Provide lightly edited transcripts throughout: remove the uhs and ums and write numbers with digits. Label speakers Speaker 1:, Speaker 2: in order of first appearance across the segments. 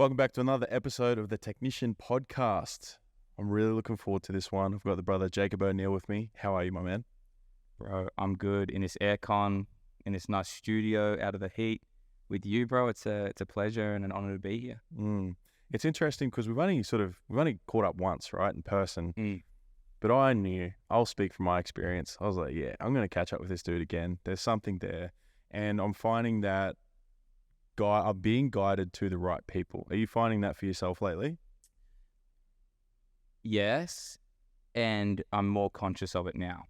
Speaker 1: Welcome back to another episode of the Technician Podcast. I'm really looking forward to this one. I've got the brother Jacob O'Neill with me. How are you, my man?
Speaker 2: Bro, I'm good in this aircon, in this nice studio, out of the heat with you, bro. It's a pleasure and an honor to be here.
Speaker 1: It's interesting because we've only caught up once, right, in person. But I'll speak from my experience. I was like, yeah, I'm going to catch up with this dude again. There's something there. And I'm finding that I'm being guided to the right people. Are you finding that for yourself lately?
Speaker 2: Yes, and I'm more conscious of it now.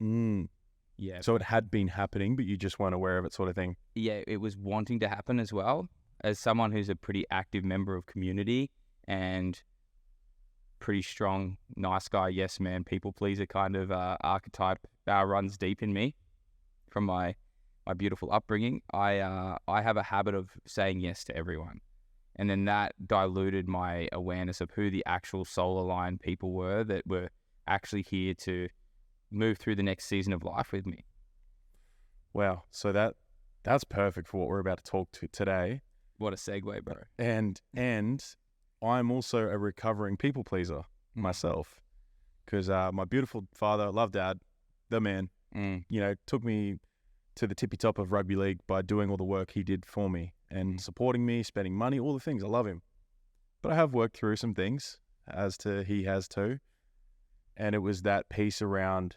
Speaker 2: Yeah.
Speaker 1: So it had been happening, but you just weren't aware of it, sort of thing.
Speaker 2: Yeah, it was wanting to happen as well. As someone who's a pretty active member of community and pretty strong, nice guy, yes man, people pleaser kind of archetype runs deep in me from my beautiful upbringing. I have a habit of saying yes to everyone. And then that diluted my awareness of who the actual soul-aligned people were that were actually here to move through the next season of life with me.
Speaker 1: Wow. So that's perfect for what we're about to talk to today.
Speaker 2: What a segue, bro.
Speaker 1: And I'm also a recovering people pleaser myself, because my beautiful father, love dad, the man, took me to the tippy top of rugby league by doing all the work he did for me and supporting me, spending money, all the things. I love him. But I have worked through some things, as he has too. And it was that piece around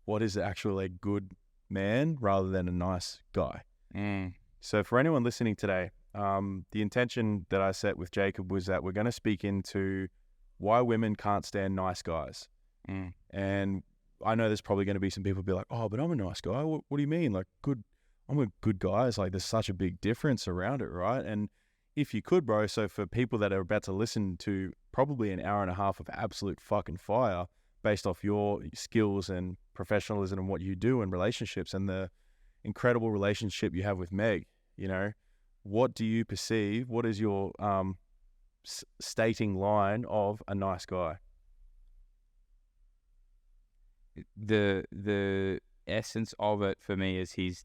Speaker 1: what is actually a good man rather than a nice guy. So for anyone listening today, the intention that I set with Jacob was that we're going to speak into why women can't stand nice guys. And I know there's probably going to be some people be like, oh, but I'm a nice guy. What do you mean? Like, I'm a good guy. It's like, there's such a big difference around it, right? And if you could, bro, so for people that are about to listen to probably an hour and a half of absolute fucking fire based off your skills and professionalism and what you do in relationships and the incredible relationship you have with Meg, what do you perceive? What is your stating line of a nice guy?
Speaker 2: The essence of it for me is he's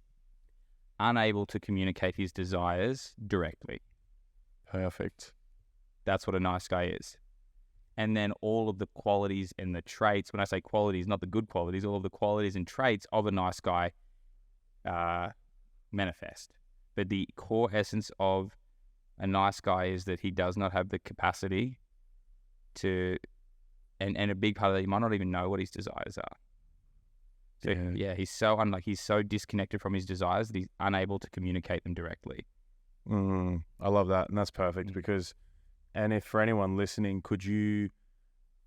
Speaker 2: unable to communicate his desires directly.
Speaker 1: Perfect.
Speaker 2: That's what a nice guy is. And then all of the qualities and the traits, when I say qualities, not the good qualities, all of the qualities and traits of a nice guy manifest. But the core essence of a nice guy is that he does not have the capacity to, and a big part of that, he might not even know what his desires are. So he's so disconnected from his desires that he's unable to communicate them directly.
Speaker 1: I love that. And that's perfect and if for anyone listening, could you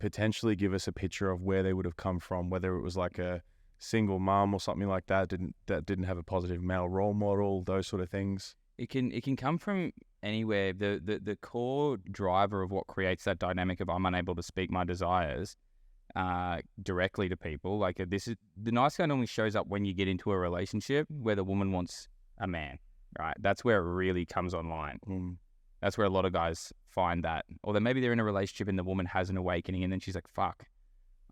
Speaker 1: potentially give us a picture of where they would have come from, whether it was like a single mom or something like that didn't have a positive male role model, those sort of things?
Speaker 2: It can come from anywhere. The core driver of what creates that dynamic of I'm unable to speak my desires directly to people, like this is the nice guy normally shows up when you get into a relationship where the woman wants a man, right? That's where it really comes online. That's where a lot of guys find that, or then maybe they're in a relationship and the woman has an awakening and then she's like, fuck,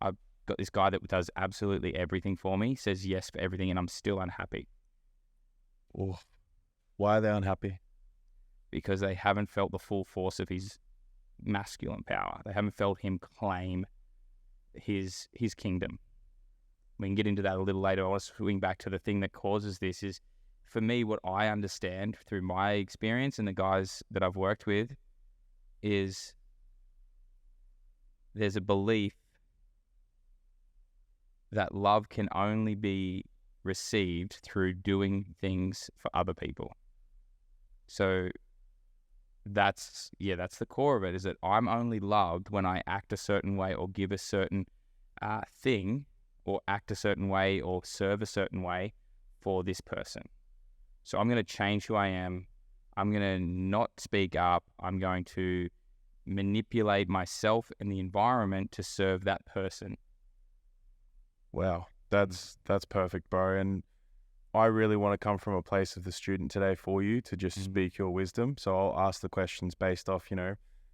Speaker 2: I've got this guy that does absolutely everything for me, says yes for everything, and I'm still unhappy.
Speaker 1: Why are they unhappy?
Speaker 2: Because they haven't felt the full force of his masculine power. They haven't felt him claim his kingdom. We can get into that a little later. I want to swing back to the thing that causes this is, for me, what I understand through my experience and the guys that I've worked with is there's a belief that love can only be received through doing things for other people. So that's the core of it, is that I'm only loved when I act a certain way or give a certain thing or act a certain way or serve a certain way for this person. So I'm going to change who I am. I'm going to not speak up. I'm going to manipulate myself and the environment to serve that person.
Speaker 1: Wow, that's perfect, bro. And I really want to come from a place of the student today for you to just speak your wisdom. So I'll ask the questions based off,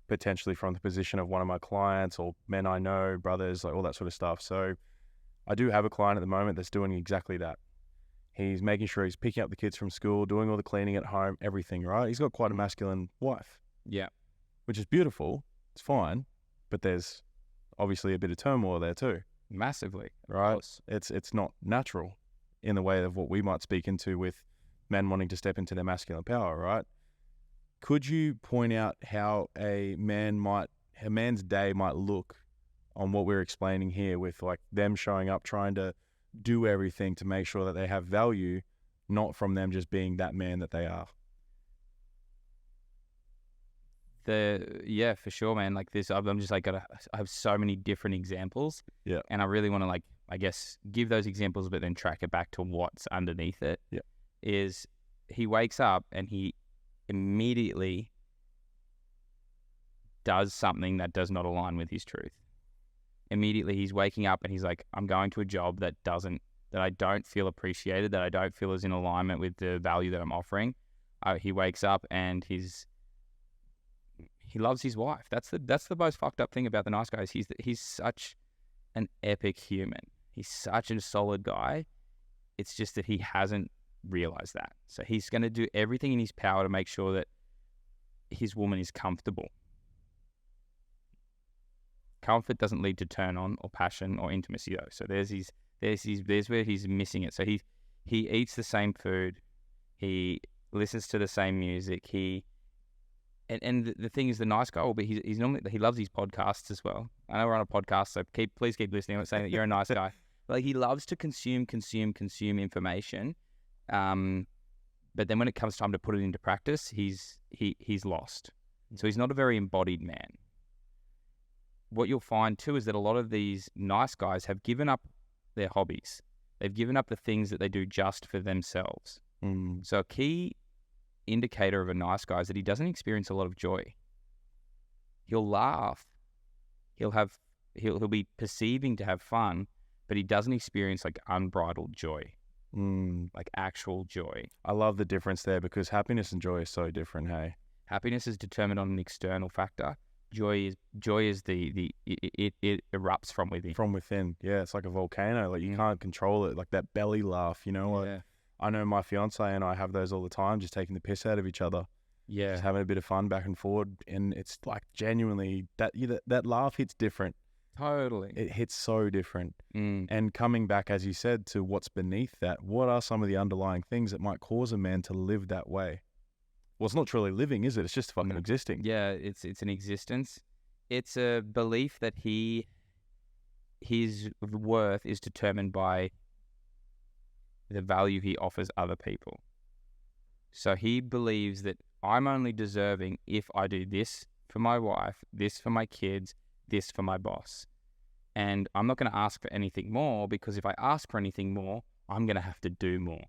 Speaker 1: potentially from the position of one of my clients or men I know, brothers, like all that sort of stuff. So I do have a client at the moment that's doing exactly that. He's making sure he's picking up the kids from school, doing all the cleaning at home, everything, right? He's got quite a masculine wife.
Speaker 2: Yeah.
Speaker 1: which is beautiful. It's fine, but there's obviously a bit of turmoil there too,
Speaker 2: Massively.
Speaker 1: right? It's not natural in the way of what we might speak into with men wanting to step into their masculine power, right? Could you point out how a man's day might look on what we're explaining here, with like them showing up, trying to do everything to make sure that they have value, not from them just being that man that they are?
Speaker 2: Yeah, for sure, man. Like this, I'm just like I have so many different examples.
Speaker 1: Yeah.
Speaker 2: And I really want to, like, I guess, give those examples, but then track it back to what's underneath it.
Speaker 1: Yeah.
Speaker 2: Is he wakes up and he immediately does something that does not align with his truth. Immediately he's waking up and he's like, I'm going to a job that I don't feel appreciated, that I don't feel is in alignment with the value that I'm offering. He wakes up and he loves his wife. That's the most fucked up thing about the nice guys. He's such an epic human. He's such a solid guy. It's just that he hasn't realized that. So he's going to do everything in his power to make sure that his woman is comfortable. Comfort doesn't lead to turn on or passion or intimacy though. So there's where he's missing it. So he eats the same food. He listens to the same music. And the thing is, the nice guy will be, he's normally, he loves his podcasts as well. I know we're on a podcast, so please keep listening. I'm not saying that you're a nice guy. But like, he loves to consume information. But then when it comes time to put it into practice, he's lost. So he's not a very embodied man. What you'll find too is that a lot of these nice guys have given up their hobbies. They've given up the things that they do just for themselves. So a key indicator of a nice guy is that he doesn't experience a lot of joy. He'll laugh. He'll be perceiving to have fun, but he doesn't experience like unbridled joy, like actual joy. I
Speaker 1: love the difference there, because happiness and joy is so different. Hey,
Speaker 2: happiness is determined on an external factor. Joy is it erupts from within.
Speaker 1: From within, yeah. It's like a volcano. Like you can't control it. Like that belly laugh, you know.
Speaker 2: Yeah.
Speaker 1: I know my fiance and I have those all the time, just taking the piss out of each other.
Speaker 2: Yeah.
Speaker 1: Just having a bit of fun back and forward, and it's like genuinely that laugh hits different.
Speaker 2: Totally.
Speaker 1: It hits so different. And coming back, as you said, to what's beneath that, what are some of the underlying things that might cause a man to live that way? Well, it's not truly living, is it? It's just fucking existing.
Speaker 2: Yeah, it's an existence. It's a belief that his worth is determined by the value he offers other people. So he believes that I'm only deserving if I do this for my wife, this for my kids, this for my boss. And I'm not going to ask for anything more, because if I ask for anything more, I'm going to have to do more.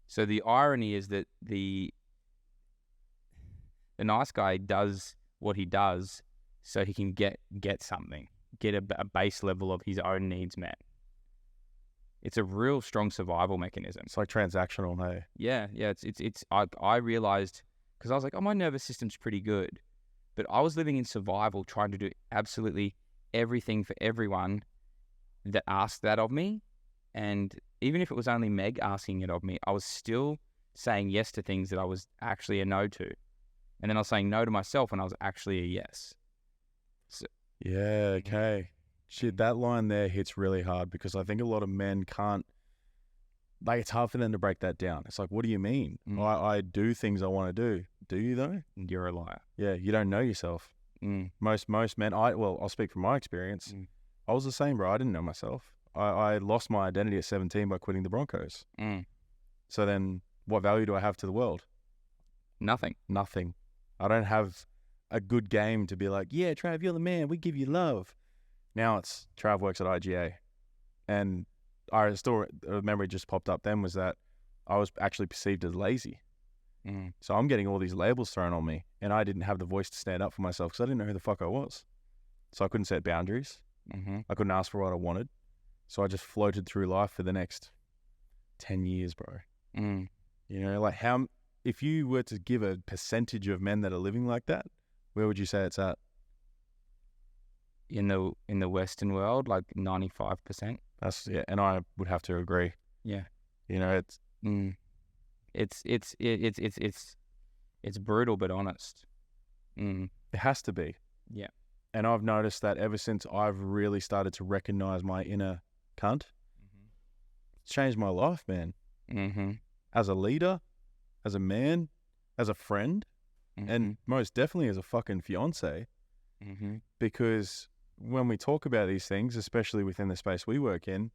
Speaker 2: So the irony is that the nice guy does what he does so he can get something, get a base level of his own needs met. It's a real strong survival mechanism.
Speaker 1: It's like transactional, hey?
Speaker 2: Yeah. I realized, because I was like, oh, my nervous system's pretty good. But I was living in survival, trying to do absolutely everything for everyone that asked that of me. And even if it was only Meg asking it of me, I was still saying yes to things that I was actually a no to. And then I was saying no to myself when I was actually a yes. So,
Speaker 1: yeah, okay. Shit, that line there hits really hard, because I think a lot of men can't, like, it's hard for them to break that down. It's like, what do you mean? I do things I want to do. Do you though?
Speaker 2: You're a liar.
Speaker 1: Yeah, you don't know yourself. Most men, I'll speak from my experience. I was the same, bro. I didn't know myself. I lost my identity at 17 by quitting the Broncos. So then what value do I have to the world?
Speaker 2: Nothing.
Speaker 1: I don't have a good game to be like, yeah, Trav, you're the man. We give you love. Now it's Trav works at IGA. And I still, a memory just popped up then was that I was actually perceived as lazy. So I'm getting all these labels thrown on me, and I didn't have the voice to stand up for myself because I didn't know who the fuck I was. So I couldn't set boundaries. I couldn't ask for what I wanted. So I just floated through life for the next 10 years, bro. You know, like if you were to give a percentage of men that are living like that, where would you say it's at?
Speaker 2: In the Western world, like 95%.
Speaker 1: And I would have to agree.
Speaker 2: Yeah.
Speaker 1: You know,
Speaker 2: It's brutal but honest.
Speaker 1: It has to be.
Speaker 2: Yeah.
Speaker 1: And I've noticed that ever since I've really started to recognize my inner cunt, it's changed my life, man. As a leader, as a man, as a friend, and most definitely as a fucking fiance. Because when we talk about these things, especially within the space we work in,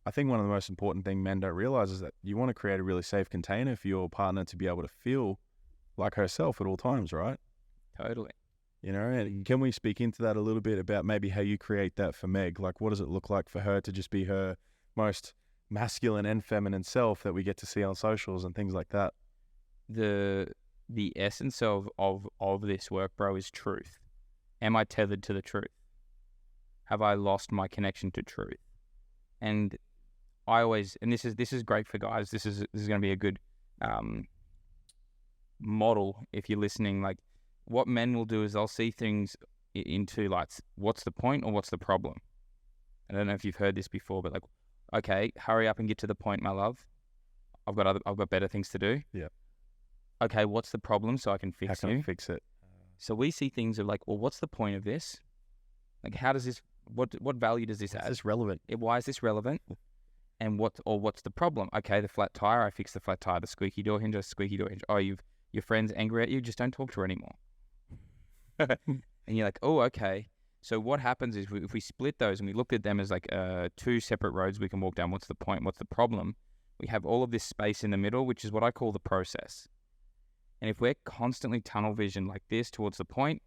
Speaker 1: I think one of the most important things men don't realize is that you want to create a really safe container for your partner to be able to feel like herself at all times, right?
Speaker 2: Totally.
Speaker 1: You know, and can we speak into that a little bit about maybe how you create that for Meg? Like, what does it look like for her to just be her most masculine and feminine self that we get to see on socials and things like that?
Speaker 2: The essence of this work, bro, is truth. Am I tethered to the truth? Have I lost my connection to truth? And I always, and this is great for guys. This is going to be a good model if you're listening. Like, what men will do is they'll see things in two lights. What's the point or what's the problem? I don't know if you've heard this before, but like, okay, hurry up and get to the point, my love. I've got better things to do.
Speaker 1: Yeah.
Speaker 2: Okay, what's the problem so I can fix
Speaker 1: How can I fix it?
Speaker 2: So we see things of like, well, what's the point of this? Like, how does this, what value does this add?
Speaker 1: Is this relevant?
Speaker 2: Why is this relevant? And what's the problem? Okay, the flat tire, I fixed the flat tire. The squeaky door hinge, Oh, your friend's angry at you, just don't talk to her anymore. And you're like, oh, okay. So what happens is if we split those and we looked at them as like two separate roads we can walk down, what's the point? What's the problem? We have all of this space in the middle, which is what I call the process. And if we're constantly tunnel vision like this towards the point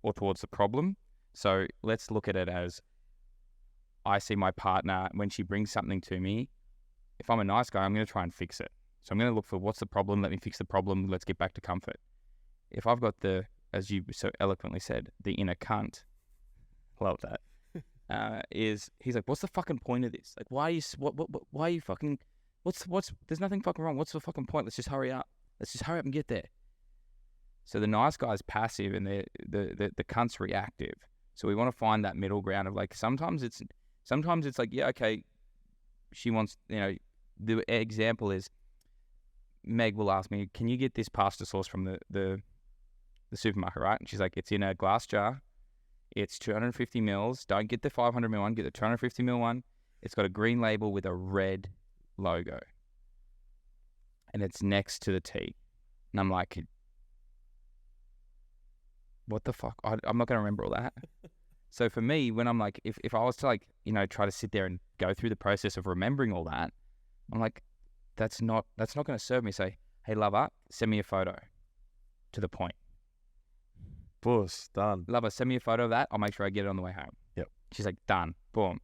Speaker 2: or towards the problem, so let's look at it as I see my partner when she brings something to me. If I'm a nice guy, I'm going to try and fix it. So I'm going to look for what's the problem. Let me fix the problem. Let's get back to comfort. If I've got as you so eloquently said, the inner cunt, love that, he's like, what's the fucking point of this? Like, why are you fucking, there's nothing fucking wrong. What's the fucking point? Let's just hurry up. Let's just hurry up and get there. So the nice guy's passive and the cunt's reactive. So we want to find that middle ground of like, sometimes it's like, yeah, okay, she wants, the example is Meg will ask me, can you get this pasta sauce from the supermarket, right? And she's like, it's in a glass jar. It's 250 mils. Don't get the 500 mil one, get the 250 mil one. It's got a green label with a red logo. And it's next to the tea. And I'm like, what the fuck? I'm not going to remember all that. So for me, when I'm like, if I was to like, try to sit there and go through the process of remembering all that, I'm like, that's not going to serve me. Say, hey, lover, send me a photo to the point.
Speaker 1: Boss, done.
Speaker 2: Lover, send me a photo of that. I'll make sure I get it on the way home.
Speaker 1: Yep.
Speaker 2: She's like, done. Boom.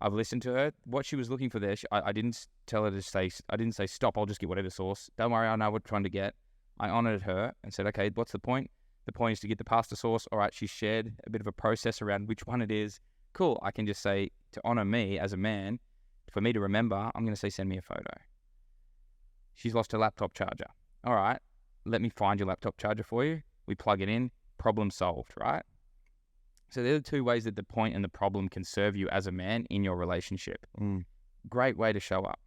Speaker 2: I've listened to her. What she was looking for there, I didn't tell her to say, I didn't say, stop, I'll just get whatever sauce. Don't worry, I know what I'm trying to get. I honored her and said, okay, what's the point? The point is to get the pasta sauce. All right, she shared a bit of a process around which one it is. Cool. I can just say, to honor me as a man, for me to remember, I'm going to say, send me a photo. She's lost her laptop charger. All right, let me find your laptop charger for you. We plug it in. Problem solved, right? So they're the two ways that the point and the problem can serve you as a man in your relationship. Great way to show up.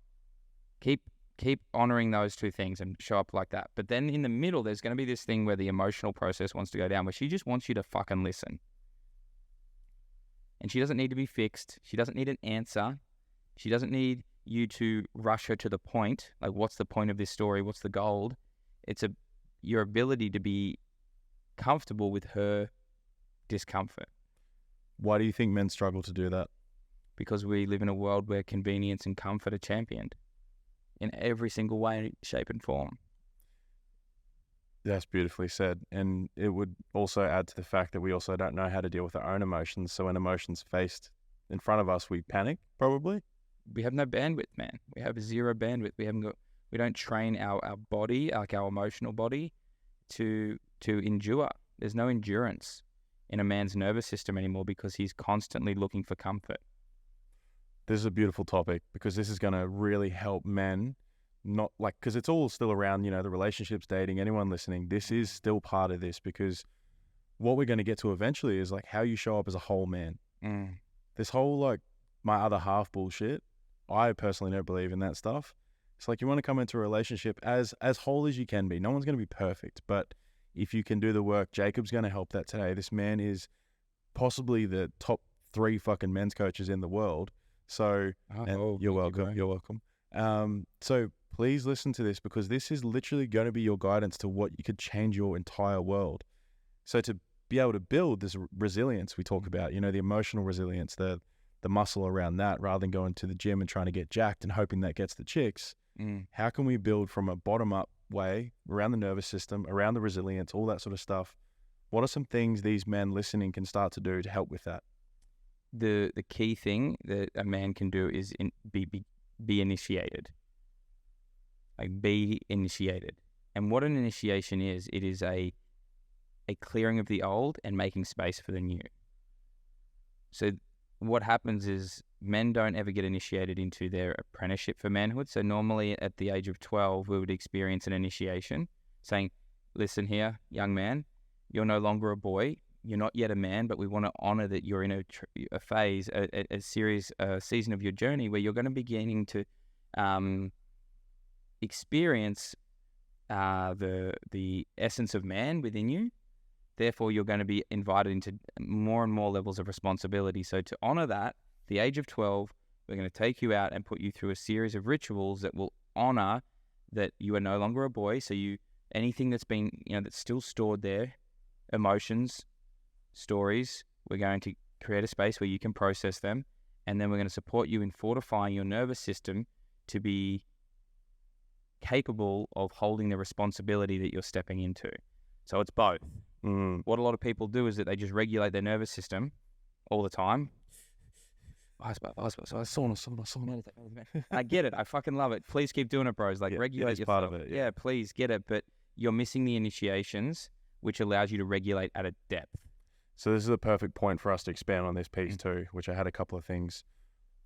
Speaker 2: Keep honoring those two things and show up like that. But then in the middle, there's going to be this thing where the emotional process wants to go down, where she just wants you to fucking listen. And she doesn't need to be fixed. She doesn't need an answer. She doesn't need you to rush her to the point. Like, what's the point of this story? What's the gold? It's your ability to be comfortable with her discomfort.
Speaker 1: Why do you think men struggle to do that?
Speaker 2: Because we live in a world where convenience and comfort are championed in every single way, shape and form.
Speaker 1: That's beautifully said. And it would also add to the fact that we also don't know how to deal with our own emotions. So when emotions faced in front of us, we panic, probably.
Speaker 2: We have no bandwidth, man. We have zero bandwidth. We don't train our body, like our emotional body, to endure. There's no endurance in a man's nervous system anymore because he's constantly looking for comfort.
Speaker 1: This is a beautiful topic because this is going to really help men, not like, because it's all still around, the relationships, dating, anyone listening. This is still part of this because what we're going to get to eventually is like how you show up as a whole man. This whole like my other half bullshit, I personally don't believe in that stuff. It's like you want to come into a relationship as whole as you can be. No one's going to be perfect, but if you can do the work, Jacob's going to help that today. This man is possibly the top 3 fucking men's coaches in the world. So you're welcome. You're welcome. So please listen to this, because this is literally going to be your guidance to what you could change your entire world. So to be able to build this resilience we talk about, the emotional resilience, the muscle around that, rather than going to the gym and trying to get jacked and hoping that gets the chicks. How can we build from a bottom-up way around the nervous system, around the resilience, all that sort of stuff? What are some things these men listening can start to do to help with that?
Speaker 2: The key thing that a man can do is be initiated. Like, be initiated. And what an initiation is, it is a clearing of the old and making space for the new. So what happens is men don't ever get initiated into their apprenticeship for manhood. So normally at the age of 12, we would experience an initiation saying, listen here, young man, you're no longer a boy. You're not yet a man, but we want to honor that you're in a phase, a season of your journey where you're going to be beginning to experience the essence of man within you. Therefore, you're going to be invited into more and more levels of responsibility. So to honor that, the age of 12, we're going to take you out and put you through a series of rituals that will honor that you are no longer a boy. So anything that's been, that's still stored there, emotions, stories, we're going to create a space where you can process them. And then we're going to support you in fortifying your nervous system to be capable of holding the responsibility that you're stepping into. So it's both. What a lot of people do is that they just regulate their nervous system all the time. Sauna. I get it. I fucking love it. Please keep doing it, bros. Like, regulate yourself.
Speaker 1: Part of it.
Speaker 2: Yeah, please get it. But you're missing the initiations, which allows you to regulate at a depth.
Speaker 1: So this is a perfect point for us to expand on this piece too, which I had a couple of things.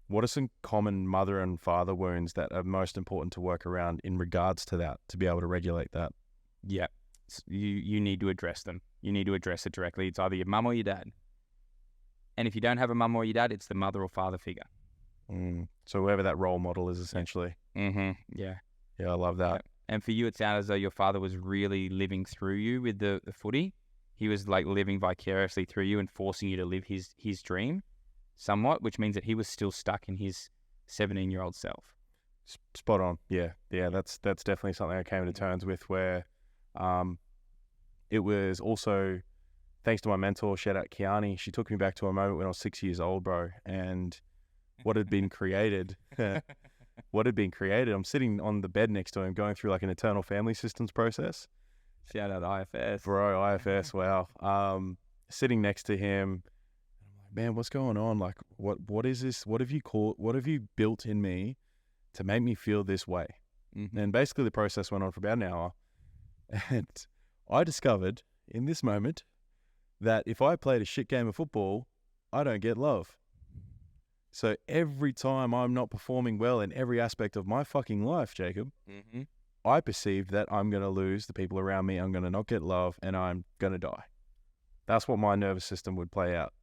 Speaker 1: What are some common mother and father wounds that are most important to work around in regards to that, to be able to regulate that?
Speaker 2: Yeah. You need to address them. You need to address it directly. It's either your mum or your dad. And if you don't have a mum or your dad, it's the mother or father figure.
Speaker 1: So whoever that role model is, essentially.
Speaker 2: Yeah.
Speaker 1: Yeah, I love that.
Speaker 2: Yeah. And for you, it sounded as though your father was really living through you with the footy. He was like living vicariously through you and forcing you to live his dream somewhat, which means that he was still stuck in his 17-year-old self.
Speaker 1: Spot on. Yeah, that's definitely something I came to terms with, where it was also thanks to my mentor, shout out Kiani. She took me back to a moment when I was 6 years old, bro, and what had been created. I'm sitting on the bed next to him, going through like an internal family systems process.
Speaker 2: Shout out IFS.
Speaker 1: Bro, IFS, wow. Sitting next to him, I'm like, man, what's going on? Like, what is this? What have you built in me to make me feel this way? And basically the process went on for about an hour. And I discovered in this moment that if I played a shit game of football, I don't get love. So every time I'm not performing well in every aspect of my fucking life, Jacob, I perceive that I'm going to lose the people around me, I'm going to not get love, and I'm going to die. That's what my nervous system would play out.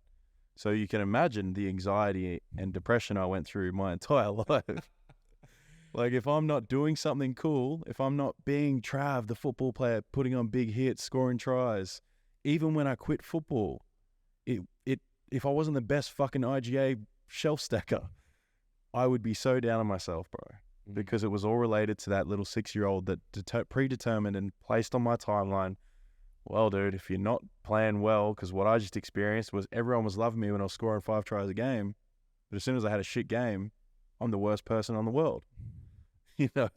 Speaker 1: So you can imagine the anxiety and depression I went through my entire life. Like, if I'm not doing something cool, if I'm not being Trav, the football player, putting on big hits, scoring tries, even when I quit football, if I wasn't the best fucking IGA shelf stacker, I would be so down on myself, bro, because it was all related to that little 6-year-old that predetermined and placed on my timeline, well, dude, if you're not playing well, because what I just experienced was everyone was loving me when I was scoring 5 tries a game, but as soon as I had a shit game, I'm the worst person on the world. I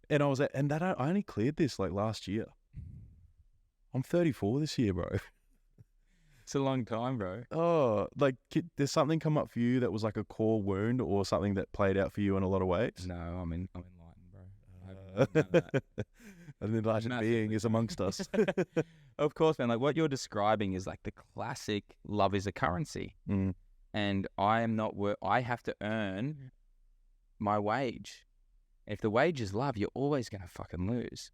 Speaker 1: only cleared this like last year. I'm 34 this year, bro.
Speaker 2: It's a long time, bro.
Speaker 1: Oh, like, there's something come up for you that was like a core wound or something that played out for you in a lot of ways?
Speaker 2: No, I'm enlightened, bro.
Speaker 1: An enlightened being is amongst us.
Speaker 2: Of course, man. Like, what you're describing is like the classic love is a currency. And I have to earn my wage. If the wage is love, you're always going to fucking lose.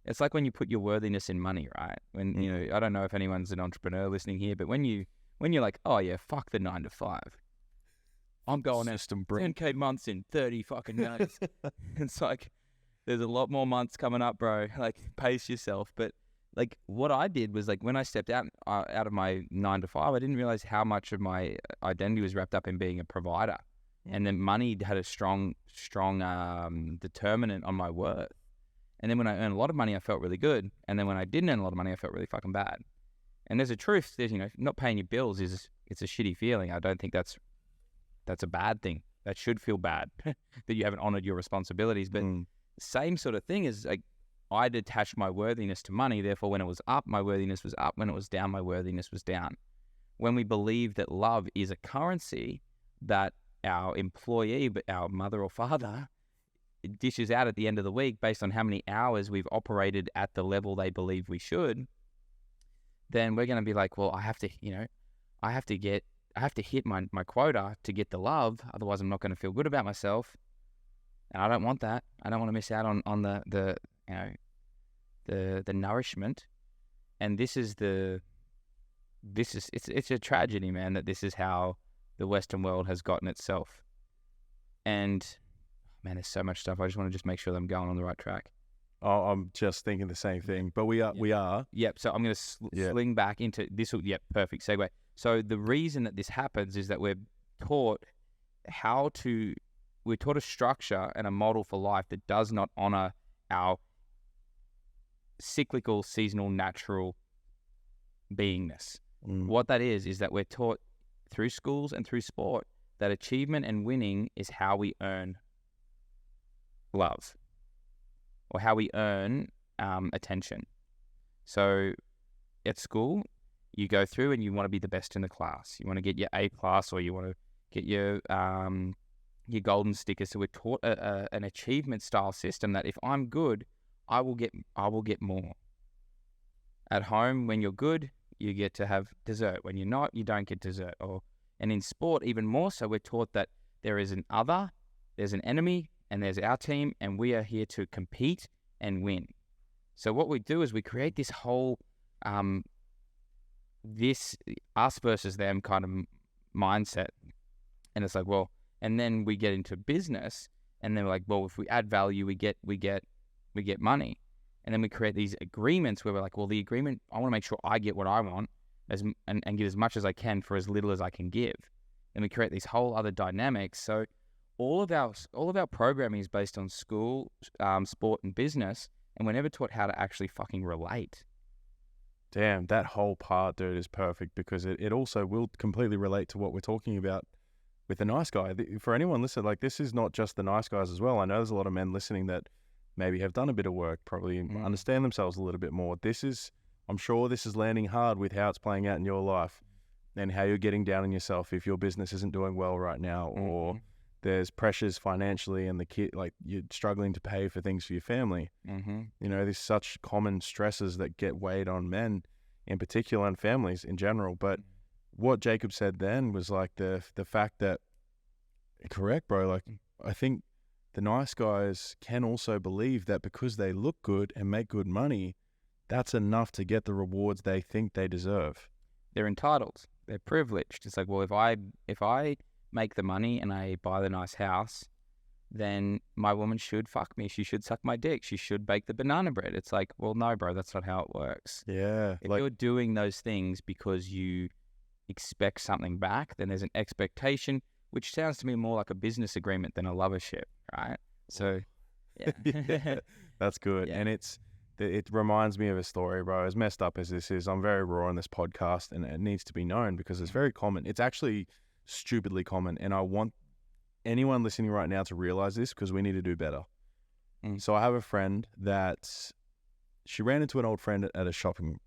Speaker 2: It's like when you put your worthiness in money, right? When, I don't know if anyone's an entrepreneur listening here, but when you're like, oh yeah, fuck the 9 to 5. I'm going out
Speaker 1: system bring.
Speaker 2: 10K months in 30 fucking days. It's like, there's a lot more months coming up, bro. Like, pace yourself. But like, what I did was, like, when I stepped out of my 9 to 5, I didn't realize how much of my identity was wrapped up in being a provider. And then money had a strong determinant on my worth. And then when I earned a lot of money, I felt really good. And then when I didn't earn a lot of money, I felt really fucking bad. And there's a truth. There's, not paying your bills it's a shitty feeling. I don't think that's a bad thing. That should feel bad that you haven't honored your responsibilities. But same sort of thing is, like, I detached my worthiness to money. Therefore, when it was up, my worthiness was up. When it was down, my worthiness was down. When we believe that love is a currency that our employee, but our mother or father, dishes out at the end of the week based on how many hours we've operated at the level they believe we should, then we're going to be like, well, I have to hit my quota to get the love. Otherwise, I'm not going to feel good about myself. And I don't want that. I don't want to miss out on the nourishment. And it's a tragedy, man, that this is how the Western world has gotten itself. And man, there's so much stuff. I just want to just make sure that I'm going on the right track.
Speaker 1: Oh, I'm just thinking the same thing, but we are.
Speaker 2: Yep. So I'm going to sling back into this. Yep. Perfect segue. So the reason that this happens is that we're taught a structure and a model for life that does not honor our cyclical, seasonal, natural beingness. What that is that we're taught through schools and through sport that achievement and winning is how we earn love, or how we earn attention. So at school, you go through and you want to be the best in the class. You want to get your A+, or you want to get your golden sticker. So we're taught an achievement style system that if I'm good, I will get more. At home, when you're good, you get to have dessert. When you're not, you don't get dessert. And in sport, even more so, we're taught that there is an other, there's an enemy, and there's our team, and we are here to compete and win. So what we do is we create this whole, this us versus them kind of mindset. And it's like, well, and then we get into business, and then we're like, well, if we add value, we get money. And then we create these agreements where we're like, well, the agreement, I want to make sure I get what I want and get as much as I can for as little as I can give. And we create these whole other dynamics. So all of our programming is based on school, sport, and business, and we're never taught how to actually fucking relate.
Speaker 1: Damn, that whole part, dude, is perfect, because it also will completely relate to what we're talking about with the nice guy. For anyone listening, like, this is not just the nice guys as well. I know there's a lot of men listening that maybe have done a bit of work, probably understand themselves a little bit more. I'm sure this is landing hard with how it's playing out in your life and how you're getting down on yourself if your business isn't doing well right now, or there's pressures financially and the kid, like, you're struggling to pay for things for your family. There's such common stresses that get weighed on men in particular and families in general. But what Jacob said then was like the fact that, correct, bro, like, I think the nice guys can also believe that because they look good and make good money, that's enough to get the rewards they think they deserve.
Speaker 2: They're entitled. They're privileged. It's like, well, if I make the money and I buy the nice house, then my woman should fuck me. She should suck my dick. She should bake the banana bread. It's like, well, no, bro, that's not how it works.
Speaker 1: Yeah.
Speaker 2: If you're doing those things because you expect something back, then there's an expectation, which sounds to me more like a business agreement than a lovership, right? So, yeah.
Speaker 1: Yeah, that's good. Yeah. And it reminds me of a story, bro. As messed up as this is, I'm very raw on this podcast, and it needs to be known because it's very common. It's actually stupidly common, and I want anyone listening right now to realize this, because we need to do better. So I have a friend that she ran into an old friend at a shopping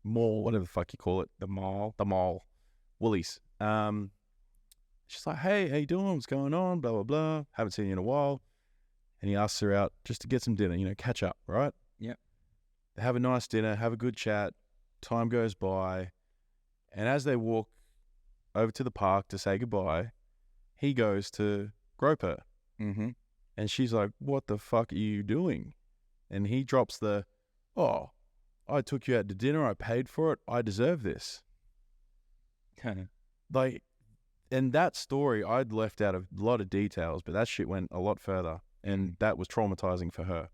Speaker 1: mall, whatever the fuck you call it. The mall. Woolies. She's like, hey, how you doing? What's going on? Blah, blah, blah. Haven't seen you in a while. And he asks her out just to get some dinner, catch up, right?
Speaker 2: Yep.
Speaker 1: They have a nice dinner, have a good chat. Time goes by. And as they walk over to the park to say goodbye, he goes to grope her. And she's like, what the fuck are you doing? And he drops oh, I took you out to dinner. I paid for it. I deserve this. Like, And that story, I'd left out a lot of details, but that shit went a lot further. And that was traumatizing for her.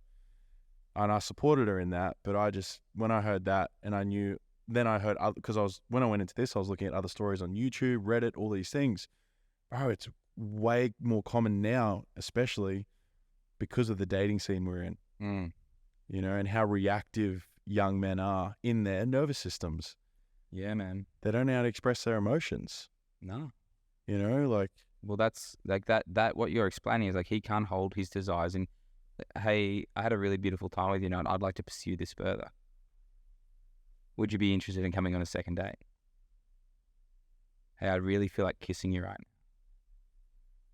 Speaker 1: And I supported her in that. But when I heard that, and I knew, then I heard, because when I went into this, I was looking at other stories on YouTube, Reddit, all these things. Bro, it's way more common now, especially because of the dating scene we're in. You know, and how reactive young men are in their nervous systems.
Speaker 2: Yeah, man.
Speaker 1: They don't know how to express their emotions.
Speaker 2: No.
Speaker 1: You know, like...
Speaker 2: Well, that's like that what you're explaining is like he can't hold his desires and, hey, I had a really beautiful time with you now and I'd like to pursue this further. Would you be interested in coming on a second date? Hey, I really feel like kissing you right now.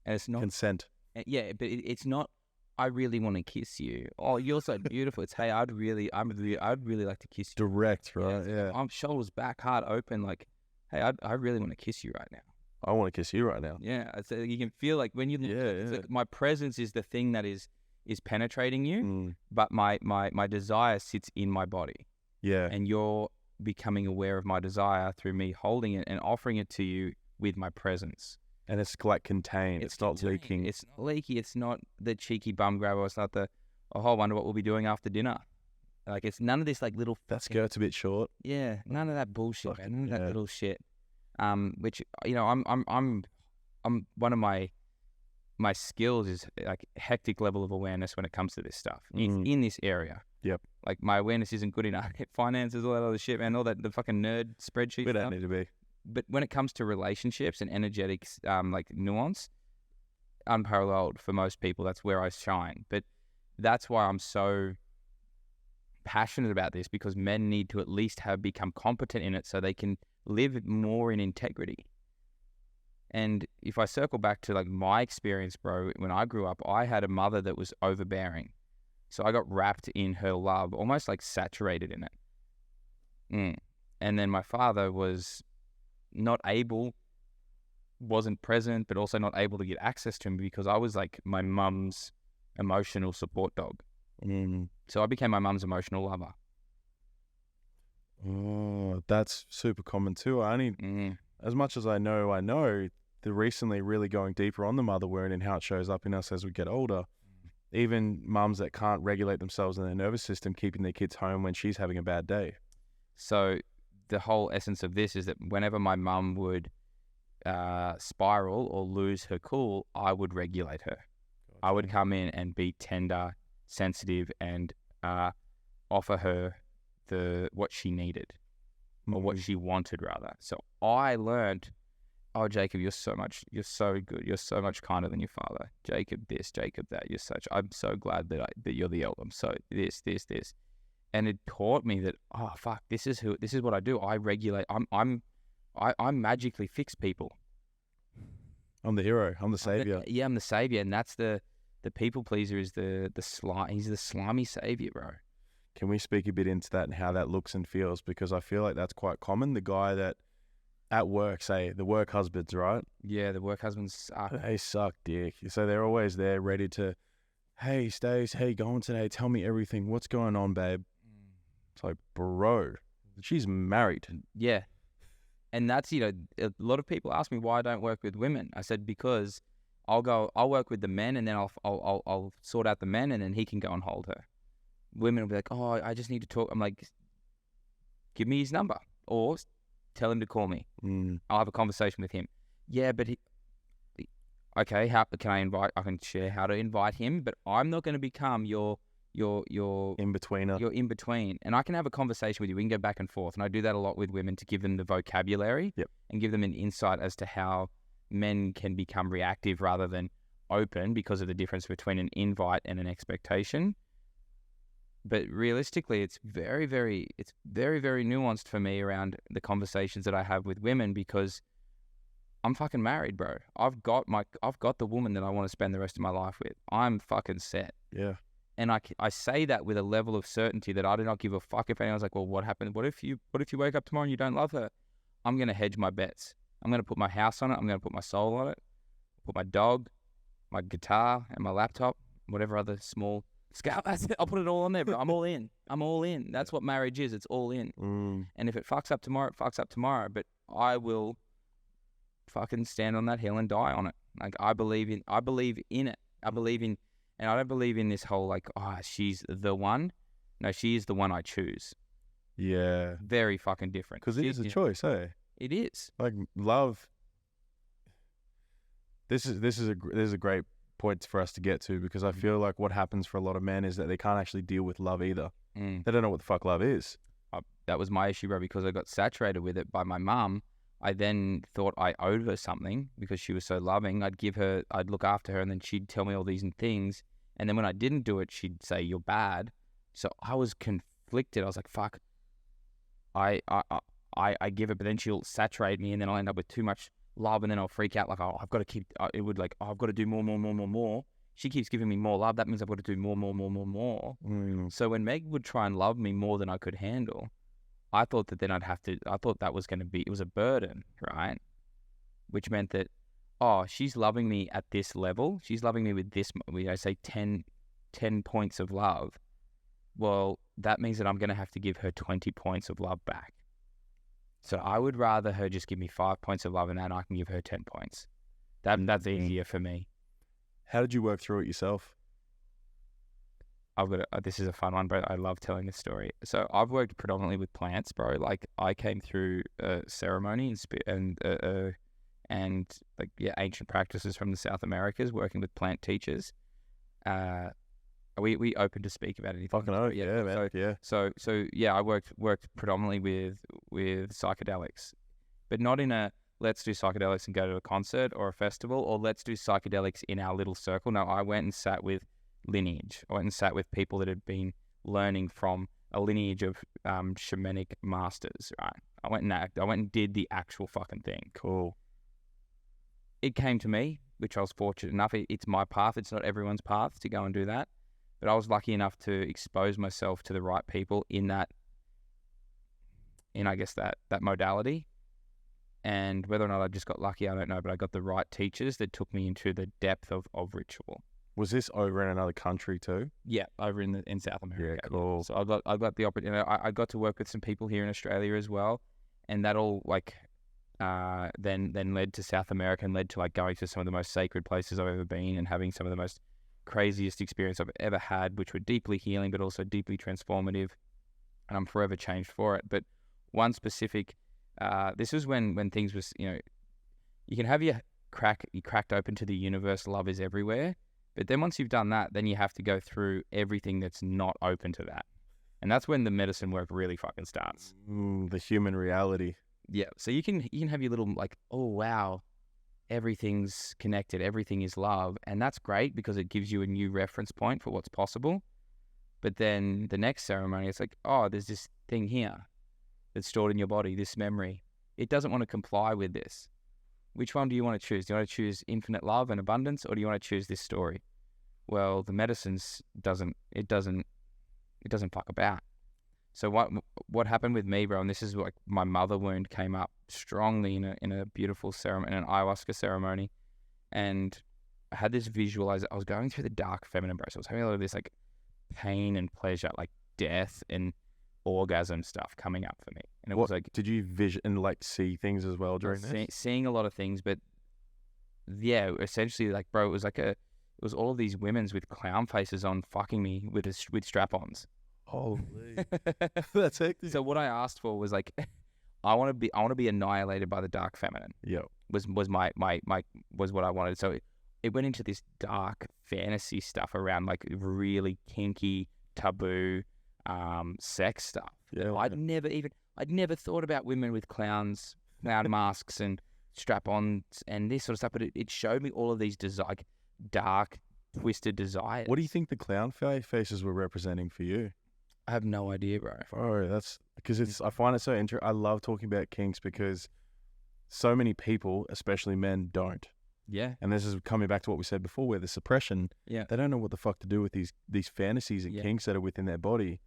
Speaker 2: And it's not...
Speaker 1: Consent.
Speaker 2: Yeah, but it's not, I really want to kiss you. Oh, you're so beautiful. It's, hey, I'd really like to kiss you.
Speaker 1: Direct, right? Yeah.
Speaker 2: I'm shoulders back, heart open, like, hey, I really want to kiss you right now.
Speaker 1: I want to kiss you right now.
Speaker 2: Yeah, so you can feel like when you like my presence is the thing that is penetrating you, but my desire sits in my body.
Speaker 1: Yeah.
Speaker 2: And you're becoming aware of my desire through me holding it and offering it to you with my presence.
Speaker 1: And it's like contained. It's not leaking.
Speaker 2: It's not leaky. It's not the cheeky bum grabber. It's not the, oh, I wonder what we'll be doing after dinner. Like, it's none of this like little...
Speaker 1: That skirt's a bit short.
Speaker 2: Yeah, none of that bullshit, man. None of that little shit. Which, you know, I'm one of my skills is like hectic level of awareness when it comes to this stuff in this area.
Speaker 1: Yep. Like
Speaker 2: my awareness isn't good enough. Finances, all that other shit, man. All that, the fucking nerd spreadsheet.
Speaker 1: We don't need to be.
Speaker 2: But when it comes to relationships and energetics, like nuance, unparalleled for most people. That's where I shine. But that's why I'm so passionate about this, because men need to at least become competent in it so they can live more in integrity. And if I circle back to like my experience, bro, when I grew up, I had a mother that was overbearing. So I got wrapped in her love, almost like saturated in it. And then my father was wasn't present, but also not able to get access to him because I was like my mum's emotional support dog. So I became my mum's emotional lover.
Speaker 1: Oh, that's super common too. As much as I know, they're recently really going deeper on the mother wound and how it shows up in us as we get older. Even mums that can't regulate themselves in their nervous system, keeping their kids home when she's having a bad day.
Speaker 2: So the whole essence of this is that whenever my mum would spiral or lose her cool, I would regulate her. Gotcha. I would come in and be tender, sensitive, and offer her what she needed, or what she wanted rather. So I learned, oh, Jacob, you're so good. You're so much kinder than your father. Jacob this, Jacob that. I'm so glad that you're the elder. So this. And it taught me that, oh fuck, this is what I do. I regulate. I magically fix people.
Speaker 1: I'm the hero. I'm the savior.
Speaker 2: I'm the savior, and that's the people pleaser is the slime. He's the slimy savior, bro.
Speaker 1: Can we speak a bit into that and how that looks and feels? Because I feel like that's quite common. The guy that at work, say the work husbands, right?
Speaker 2: Yeah, the work husbands suck.
Speaker 1: They suck dick. So they're always there ready to, hey, Stace, how you going today? Tell me everything. What's going on, babe? It's like, bro, she's married.
Speaker 2: Yeah. And that's, a lot of people ask me why I don't work with women. I said, because I'll work with the men, and then I'll sort out the men, and then he can go and hold her. Women will be like, oh, I just need to talk. I'm like, give me his number or tell him to call me. I'll have a conversation with him. Yeah, but okay, how can I invite? I can share how to invite him, but I'm not going to become your
Speaker 1: in-betweener.
Speaker 2: You're in between. And I can have a conversation with you. We can go back and forth. And I do that a lot with women to give them the vocabulary and give them an insight as to how men can become reactive rather than open, because of the difference between an invite and an expectation. But realistically, it's very, very nuanced for me around the conversations that I have with women, because I'm fucking married, bro. I've got the woman that I want to spend the rest of my life with. I'm fucking set.
Speaker 1: Yeah.
Speaker 2: And I say that with a level of certainty that I do not give a fuck if anyone's like, well, what happened? What if you wake up tomorrow and you don't love her? I'm going to hedge my bets. I'm going to put my house on it. I'm going to put my soul on it. Put my dog, my guitar, and my laptop, whatever other small scale. I'll put it all on there, but I'm all in. I'm all in. That's what marriage is. It's all in. And if it fucks up tomorrow, it fucks up tomorrow. But I will fucking stand on that hill and die on it. Like, I believe in it. I believe in, and I don't believe in this whole like, she's the one. No, she is the one I choose.
Speaker 1: Yeah.
Speaker 2: Very fucking different.
Speaker 1: Because it is a choice, eh?
Speaker 2: It is.
Speaker 1: Like, love. This is a great point for us to get to, because I feel like what happens for a lot of men is that they can't actually deal with love either. They don't know what the fuck love is.
Speaker 2: That was my issue, bro, because I got saturated with it by my mum. I then thought I owed her something because she was so loving. I'd look after her, and then she'd tell me all these things. And then when I didn't do it, she'd say, you're bad. So I was conflicted. I was like, fuck, I give it, but then she'll saturate me, and then I'll end up with too much love, and then I'll freak out like, I've got to keep, I've got to do more. She keeps giving me more love. That means I've got to do more. So when Meg would try and love me more than I could handle, I thought that then I thought that was going to be, it was a burden, right? Which meant that, she's loving me at this level. She's loving me with this, I say 10 points of love. Well, that means that I'm going to have to give her 20 points of love back. So I would rather her just give me 5 points of love, and then I can give her 10 points. That's easier for me.
Speaker 1: How did you work through it yourself?
Speaker 2: This is a fun one, bro. I love telling this story. So I've worked predominantly with plants, bro. Like, I came through ceremony and ancient practices from the South Americas, working with plant teachers. We open to speak about anything.
Speaker 1: Fucking oath, yeah, man.
Speaker 2: So I worked predominantly with psychedelics, but not in a let's do psychedelics and go to a concert or a festival, or let's do psychedelics in our little circle. No, I went and sat with lineage. I went and sat with people that had been learning from a lineage of shamanic masters. Right. I went and did the actual fucking thing.
Speaker 1: Cool.
Speaker 2: It came to me, which I was fortunate enough. It's my path. It's not everyone's path to go and do that. But I was lucky enough to expose myself to the right people in that modality. And whether or not I just got lucky, I don't know. But I got the right teachers that took me into the depth of ritual.
Speaker 1: Was this over in another country too?
Speaker 2: Yeah, over in South America.
Speaker 1: Yeah, cool.
Speaker 2: So I got the opportunity. I got to work with some people here in Australia as well, and that all then led to South America and led to going to some of the most sacred places I've ever been and having some of the most craziest experience I've ever had, which were deeply healing but also deeply transformative, and I'm forever changed for it. But one specific, this was when things was, you can have you cracked open to the universe, love is everywhere, but then once you've done that, then you have to go through everything that's not open to that, and that's when the medicine work really fucking starts.
Speaker 1: The human reality.
Speaker 2: Yeah, so you can have your little oh wow, everything's connected, everything is love, and that's great because it gives you a new reference point for what's possible. But then the next ceremony, it's there's this thing here that's stored in your body, this memory. It doesn't want to comply with this. Which one do you want to choose? Do you want to choose infinite love and abundance, or do you want to choose this story? Well, the medicines doesn't fuck about. So what happened with me, bro, and this is my mother wound came up strongly in a beautiful ceremony, in an ayahuasca ceremony, and I had this visualize. I was going through the dark feminine, bro. So I was having a lot of this pain and pleasure, death and orgasm stuff coming up for me. And it was
Speaker 1: did you vision and see things as well during this?
Speaker 2: Seeing a lot of things, but yeah, essentially bro, it was all of these women's with clown faces on fucking me with strap-ons.
Speaker 1: Holy, that's hectic.
Speaker 2: So what I asked for was I want to be annihilated by the dark feminine.
Speaker 1: Yeah,
Speaker 2: was what I wanted. So it went into this dark fantasy stuff around really kinky, taboo, sex stuff.
Speaker 1: Yeah,
Speaker 2: I'd never thought about women with clown masks and strap-ons and this sort of stuff. But it showed me all of these dark, twisted desires.
Speaker 1: What do you think the clown faces were representing for you?
Speaker 2: I have no idea, bro.
Speaker 1: Oh, that's because I find it so interesting. I love talking about kinks because so many people, especially men, don't.
Speaker 2: Yeah.
Speaker 1: And this is coming back to what we said before, where the suppression, they don't know what the fuck to do with these fantasies and kinks that are within their body.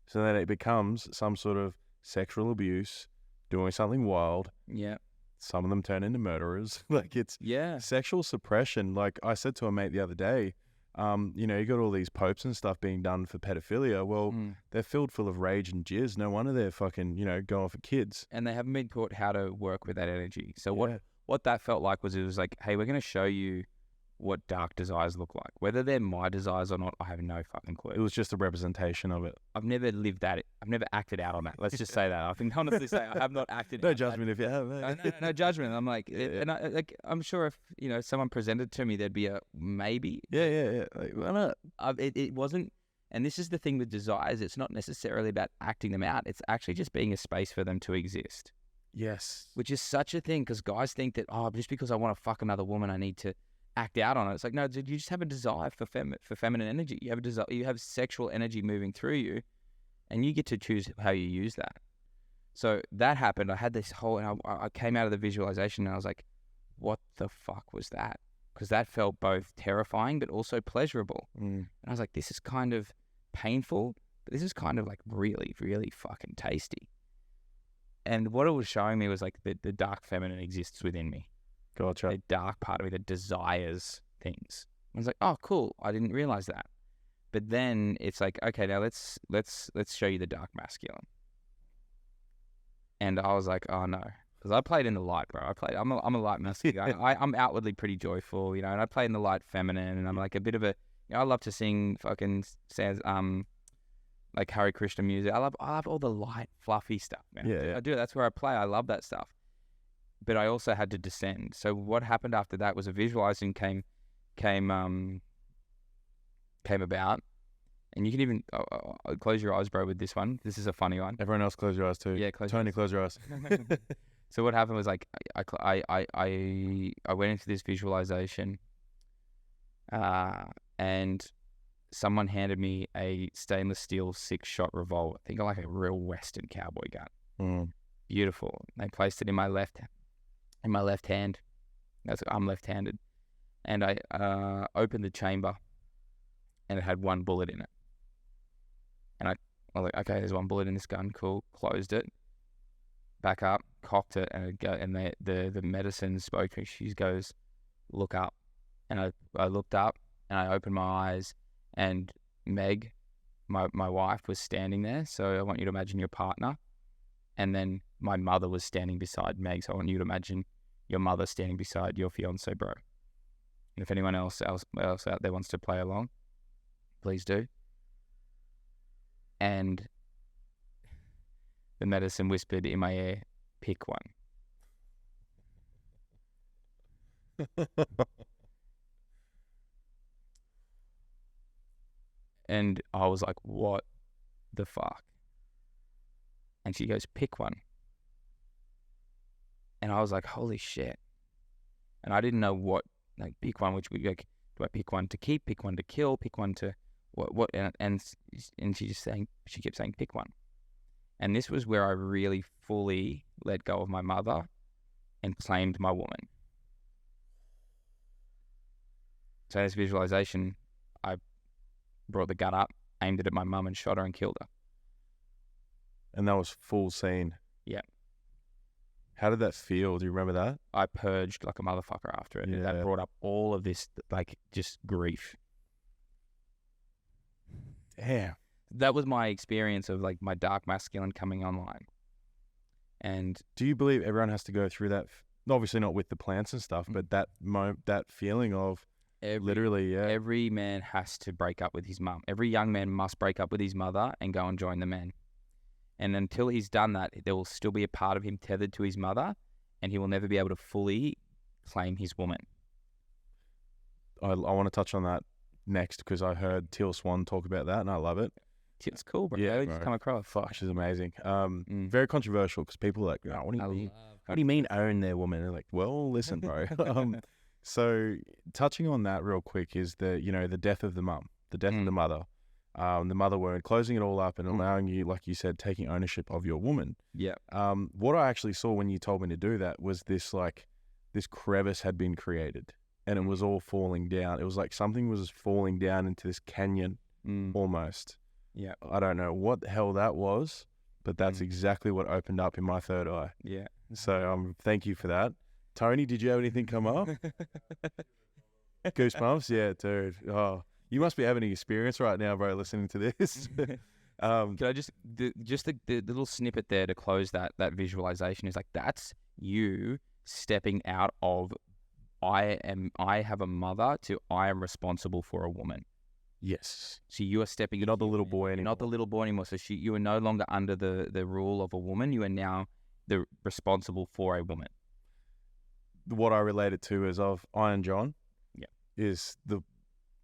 Speaker 1: So that it becomes some sort of sexual abuse, doing something wild.
Speaker 2: Yeah.
Speaker 1: Some of them turn into murderers. It's sexual suppression. I said to a mate the other day, you got all these popes and stuff being done for pedophilia. Well, they're filled full of rage and jizz. No wonder they're fucking, going for kids.
Speaker 2: And they haven't been taught how to work with that energy. So what what that felt like was, it was like, hey, we're going to show you what dark desires look like. Whether they're my desires or not, I have no fucking clue.
Speaker 1: It was just a representation of it.
Speaker 2: I've never lived that. I've never acted out on that. Let's just say that. I can honestly say I have not acted.
Speaker 1: No judgment if you have.
Speaker 2: No judgment. I'm like, and I'm sure if someone presented to me, there'd be a maybe.
Speaker 1: Yeah. Like, why not?
Speaker 2: It wasn't. And this is the thing with desires. It's not necessarily about acting them out. It's actually just being a space for them to exist.
Speaker 1: Yes.
Speaker 2: Which is such a thing, because guys think that, just because I want to fuck another woman, I need to act out on it. It's like, no, dude, you just have a desire for feminine energy. You have a desire. You have sexual energy moving through you, and you get to choose how you use that. So that happened. I had this whole, and I came out of the visualization, and I was like, what the fuck was that? Because that felt both terrifying but also pleasurable. And I was like, this is kind of painful, but this is kind of like really, really fucking tasty. And what it was showing me was like the dark feminine exists within me.
Speaker 1: Gotcha.
Speaker 2: The dark part of me that desires things. I was like, oh, cool. I didn't realize that. But then it's like, okay, now let's show you the dark masculine. And I was like, oh no, because I played in the light, bro. I'm a light masculine. I'm outwardly pretty joyful, and I play in the light feminine, and I'm like a bit of a, I love to sing fucking like Hare Krishna music. I love all the light, fluffy stuff, man.
Speaker 1: Yeah.
Speaker 2: I do. That's where I play. I love that stuff. But I also had to descend. So what happened after that was a visualizing came about. And you can even close your eyes, bro, with this one. This is a funny one.
Speaker 1: Everyone else close your eyes too.
Speaker 2: Yeah,
Speaker 1: Tony, close your eyes.
Speaker 2: So what happened was, like, I went into this visualization, and someone handed me a stainless steel 6-shot revolver. Think of like a real Western cowboy gun. Beautiful. They placed it in my left hand. I'm left-handed, and I opened the chamber, and it had one bullet in it. And I was like, okay, there's one bullet in this gun. Cool. Closed it. Back up. Cocked it, and the medicine spoke to me. She goes, look up. And I looked up, and I opened my eyes, and Meg, my wife, was standing there. So I want you to imagine your partner. And then my mother was standing beside Meg. So I want you to imagine your mother standing beside your fiance, bro. And if anyone else out there wants to play along, please do. And the medicine whispered in my ear, pick one. And I was like, what the fuck? And she goes, pick one. And I was like, holy shit. And I didn't know what, like, pick one, which we like, do I pick one to keep, pick one to kill, pick one to what? And she kept saying, pick one. And this was where I really fully let go of my mother and claimed my woman. So in this visualization, I brought the gun up, aimed it at my mum, and shot her and killed her.
Speaker 1: And that was full scene.
Speaker 2: Yeah.
Speaker 1: How did that feel? Do you remember that?
Speaker 2: I purged like a motherfucker after it.
Speaker 1: Yeah.
Speaker 2: That brought up all of this, like, just grief.
Speaker 1: Damn.
Speaker 2: That was my experience of, like, my dark masculine coming online. And
Speaker 1: do you believe everyone has to go through that? Obviously not with the plants and stuff, but that feeling of literally, yeah.
Speaker 2: Every man has to break up with his mum. Every young man must break up with his mother and go and join the men. And until he's done that, there will still be a part of him tethered to his mother, and he will never be able to fully claim his woman.
Speaker 1: I want to touch on that next, because I heard Teal Swan talk about that, and I love it.
Speaker 2: It's cool, bro.
Speaker 1: Yeah,
Speaker 2: bro. Come across.
Speaker 1: Fuck, she's amazing. Very controversial, because people are like, oh, what do you mean own their woman? They're like, well, listen, bro. So touching on that real quick is the death of the mum, the death of the mother. The mother word, closing it all up and allowing you, like you said, taking ownership of your woman.
Speaker 2: Yeah.
Speaker 1: What I actually saw when you told me to do that was this crevice had been created, and it was all falling down. It was like something was falling down into this canyon almost.
Speaker 2: Yeah.
Speaker 1: I don't know what the hell that was, but that's exactly what opened up in my third eye.
Speaker 2: Yeah.
Speaker 1: So thank you for that. Tony, did you have anything come up? Goosebumps? Yeah, dude. Oh, you must be having an experience right now, bro, listening to this.
Speaker 2: Can I just the little snippet there to close that visualization is like, that's you stepping out of I have a mother to I am responsible for a woman.
Speaker 1: Yes.
Speaker 2: So you are stepping.
Speaker 1: You're not the little boy anymore.
Speaker 2: You're not the little boy anymore. So you are no longer under the rule of a woman. You are now the responsible for a woman.
Speaker 1: What I relate it to is of Iron John.
Speaker 2: Yeah.
Speaker 1: Is the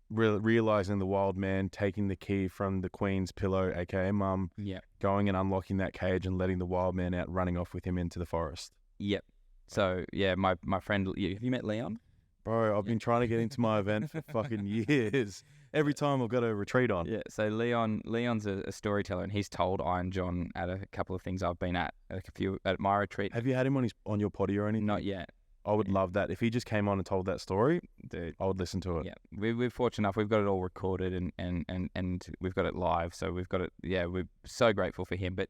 Speaker 1: realizing the wild man taking the key from the queen's pillow, aka mum.
Speaker 2: Yeah.
Speaker 1: Going and unlocking that cage and letting the wild man out, running off with him into the forest.
Speaker 2: Yep. So yeah, my friend. Have you met Leon?
Speaker 1: Bro, I've been trying to get into my event for fucking years. Every time I've got a retreat on.
Speaker 2: Yeah, so Leon's a storyteller, and he's told Iron John at a couple of things I've been at, like a few at my retreat.
Speaker 1: Have you had him on your potty or anything?
Speaker 2: Not yet.
Speaker 1: I would love that. If he just came on and told that story,
Speaker 2: dude,
Speaker 1: I would listen to it.
Speaker 2: Yeah, we're fortunate enough. We've got it all recorded and we've got it live, so we've got it. Yeah, we're so grateful for him. But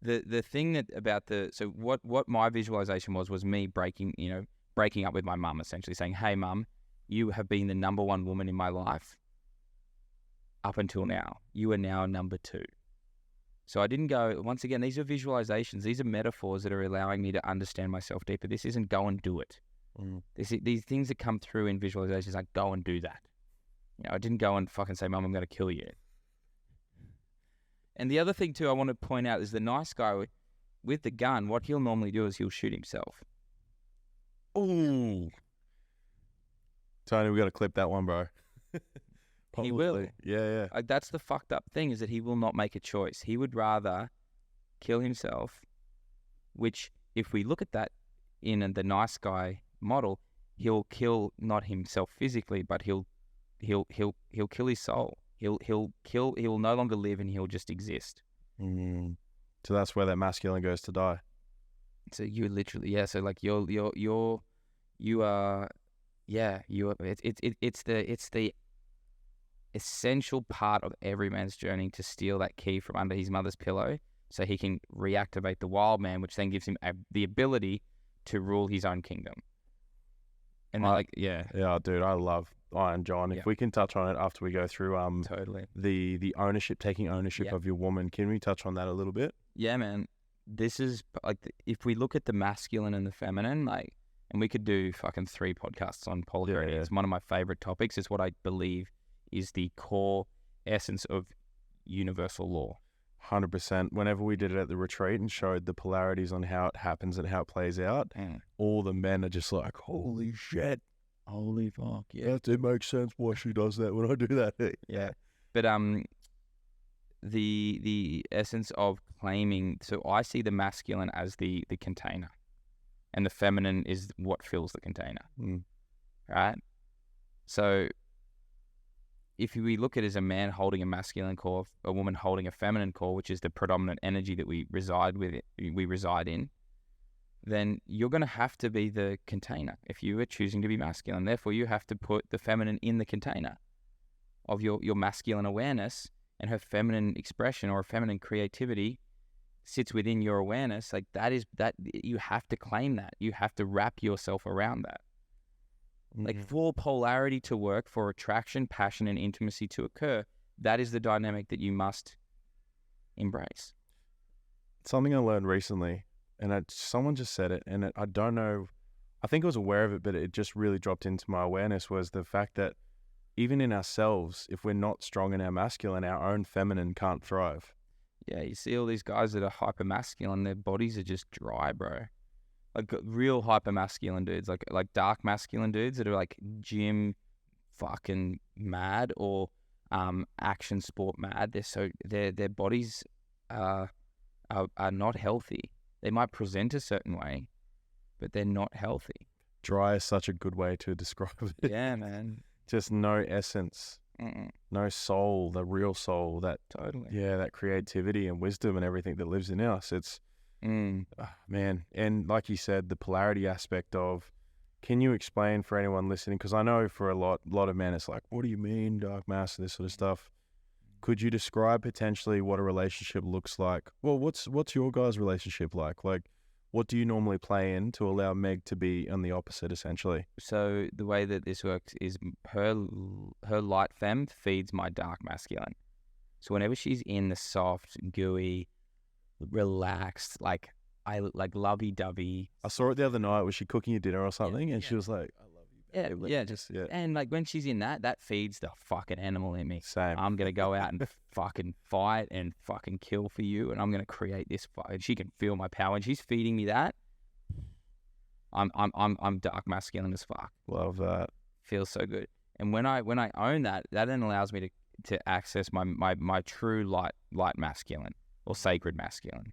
Speaker 2: the thing that about so what my visualization was me breaking up with my mum, essentially saying, "Hey, mum, you have been the number one woman in my life up until now. You are now number two." So I didn't go, once again, these are visualizations. These are metaphors that are allowing me to understand myself deeper. This isn't go and do it. These things that come through in visualizations, like go and do that. I didn't go and fucking say, "Mum, I'm going to kill you." And the other thing too I want to point out is the nice guy with the gun, what he'll normally do is he'll shoot himself.
Speaker 1: Ooh. Tony, we got to clip that one, bro.
Speaker 2: He will.
Speaker 1: Yeah.
Speaker 2: Like, that's the fucked up thing, is that he will not make a choice. He would rather kill himself, which, if we look at that in the nice guy model, he'll kill not himself physically, but he'll kill his soul. He will no longer live, and he'll just exist.
Speaker 1: So that's where that masculine goes to die.
Speaker 2: So you literally, yeah. So like you are, yeah. It's the essential part of every man's journey to steal that key from under his mother's pillow, so he can reactivate the wild man, which then gives him the ability to rule his own kingdom. And yeah,
Speaker 1: dude, I love Iron John. If we can touch on it after we go through
Speaker 2: totally
Speaker 1: the ownership, taking ownership of your woman, can we touch on that a little bit?
Speaker 2: Yeah, man. This is like, if we look at the masculine and the feminine, like, and we could do fucking 3 podcasts on polarity. It's one of my favorite topics. It's what I believe is the core essence of universal law.
Speaker 1: 100%. Whenever we did it at the retreat and showed the polarities on how it happens and how it plays out, all the men are just like, holy shit.
Speaker 2: Holy fuck, yeah.
Speaker 1: It makes sense why she does that when I do that.
Speaker 2: Yeah. But the essence of claiming, so I see the masculine as the container, and the feminine is what fills the container. Right? So if we look at it as a man holding a masculine core, a woman holding a feminine core, which is the predominant energy that we reside in, then you're going to have to be the container if you are choosing to be masculine. Therefore, you have to put the feminine in the container of your masculine awareness, and her feminine expression or feminine creativity sits within your awareness. Like that you have to claim that. You have to wrap yourself around that. Like, for polarity to work, for attraction, passion, and intimacy to occur, that is the dynamic that you must embrace.
Speaker 1: Something I learned recently, and someone just said it, and I don't know, I think I was aware of it, but it just really dropped into my awareness, was the fact that even in ourselves, if we're not strong in our masculine, our own feminine can't thrive.
Speaker 2: Yeah, you see all these guys that are hyper masculine, their bodies are just dry, bro. Like real hyper masculine dudes, like dark masculine dudes that are like gym fucking mad or action sport mad. Their bodies are not healthy. They might present a certain way, but they're not healthy.
Speaker 1: Dry is such a good way to describe it.
Speaker 2: Yeah, man.
Speaker 1: Just no essence, no soul, the real soul, that that creativity and wisdom and everything that lives in us. It's man, and like you said, the polarity aspect of, can you explain for anyone listening? Because I know for a lot of men, it's like, what do you mean, dark mass, this sort of stuff. Could you describe potentially what a relationship looks like? Well, what's your guys' relationship like? Like, what do you normally play in to allow Meg to be on the opposite, essentially?
Speaker 2: So the way that this works is her light femme feeds my dark masculine. So whenever she's in the soft, gooey, relaxed, like I like lovey-dovey.
Speaker 1: I saw it the other night. Was she cooking you dinner or something? And she was like, I love you, babe.
Speaker 2: And like when she's in that feeds the fucking animal in me.
Speaker 1: Same.
Speaker 2: I'm going to go out and fucking fight and fucking kill for you. And I'm going to create this fight. She can feel my power. And she's feeding me that. I'm dark masculine as fuck.
Speaker 1: Love that.
Speaker 2: Feels so good. And when I own that then allows me to access my true light masculine or sacred masculine.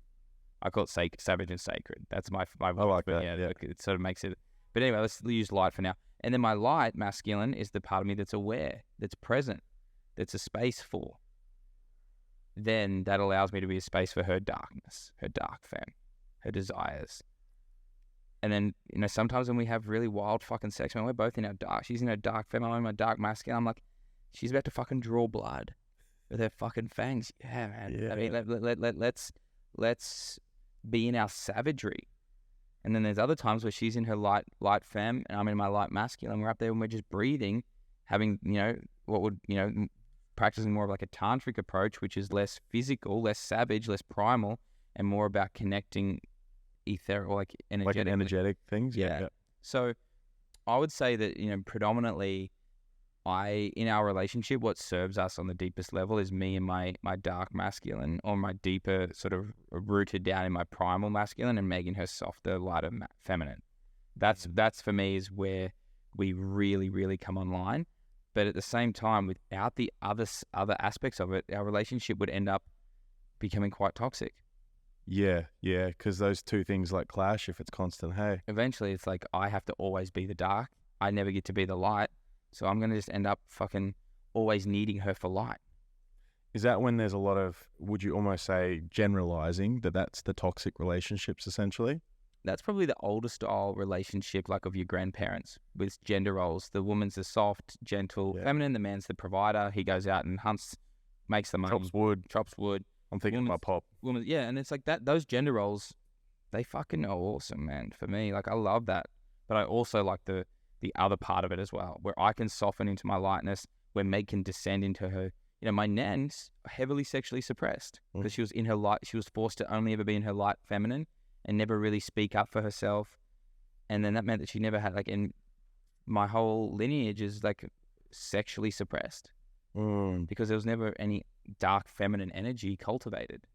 Speaker 2: I call it savage and sacred. That's my
Speaker 1: I like that.
Speaker 2: Yeah, it sort of makes it. But anyway, let's use light for now. And then my light masculine is the part of me that's aware, that's present, that's a space for. Then that allows me to be a space for her darkness, her dark femme, her desires. And then, sometimes when we have really wild fucking sex, when we're both in our dark, she's in her dark femme, I'm in my dark masculine, I'm like, she's about to fucking draw blood with her fucking fangs. Yeah, man.
Speaker 1: Yeah.
Speaker 2: I mean, let's be in our savagery. And then there's other times where she's in her light femme and I'm in my light masculine. We're up there and we're just breathing, having, practicing more of like a tantric approach, which is less physical, less savage, less primal, and more about connecting ethereal, like
Speaker 1: energetic things.
Speaker 2: Yeah. So I would say that, predominantly in our relationship, what serves us on the deepest level is me and my dark masculine, or my deeper sort of rooted down in my primal masculine, and Megan her softer, lighter feminine. That's for me is where we really, really come online. But at the same time, without the other aspects of it, our relationship would end up becoming quite toxic.
Speaker 1: Yeah, because those two things like clash if it's constant, hey?
Speaker 2: Eventually, it's like I have to always be the dark. I never get to be the light. So I'm going to just end up fucking always needing her for light.
Speaker 1: Is that when there's a lot of, would you almost say, generalizing that's the toxic relationships essentially?
Speaker 2: That's probably the older style relationship, like of your grandparents with gender roles. The woman's the soft, gentle, feminine. The man's the provider. He goes out and hunts, makes the money. Chops wood.
Speaker 1: I'm thinking of my pop.
Speaker 2: And it's like that. Those gender roles, they fucking are awesome, man. For me, like I love that. But I also like the other part of it as well, where I can soften into my lightness, where Meg can descend into her. My nan's heavily sexually suppressed because she was in her light. She was forced to only ever be in her light feminine and never really speak up for herself. And then that meant that she never had and my whole lineage is like sexually suppressed because there was never any dark feminine energy cultivated.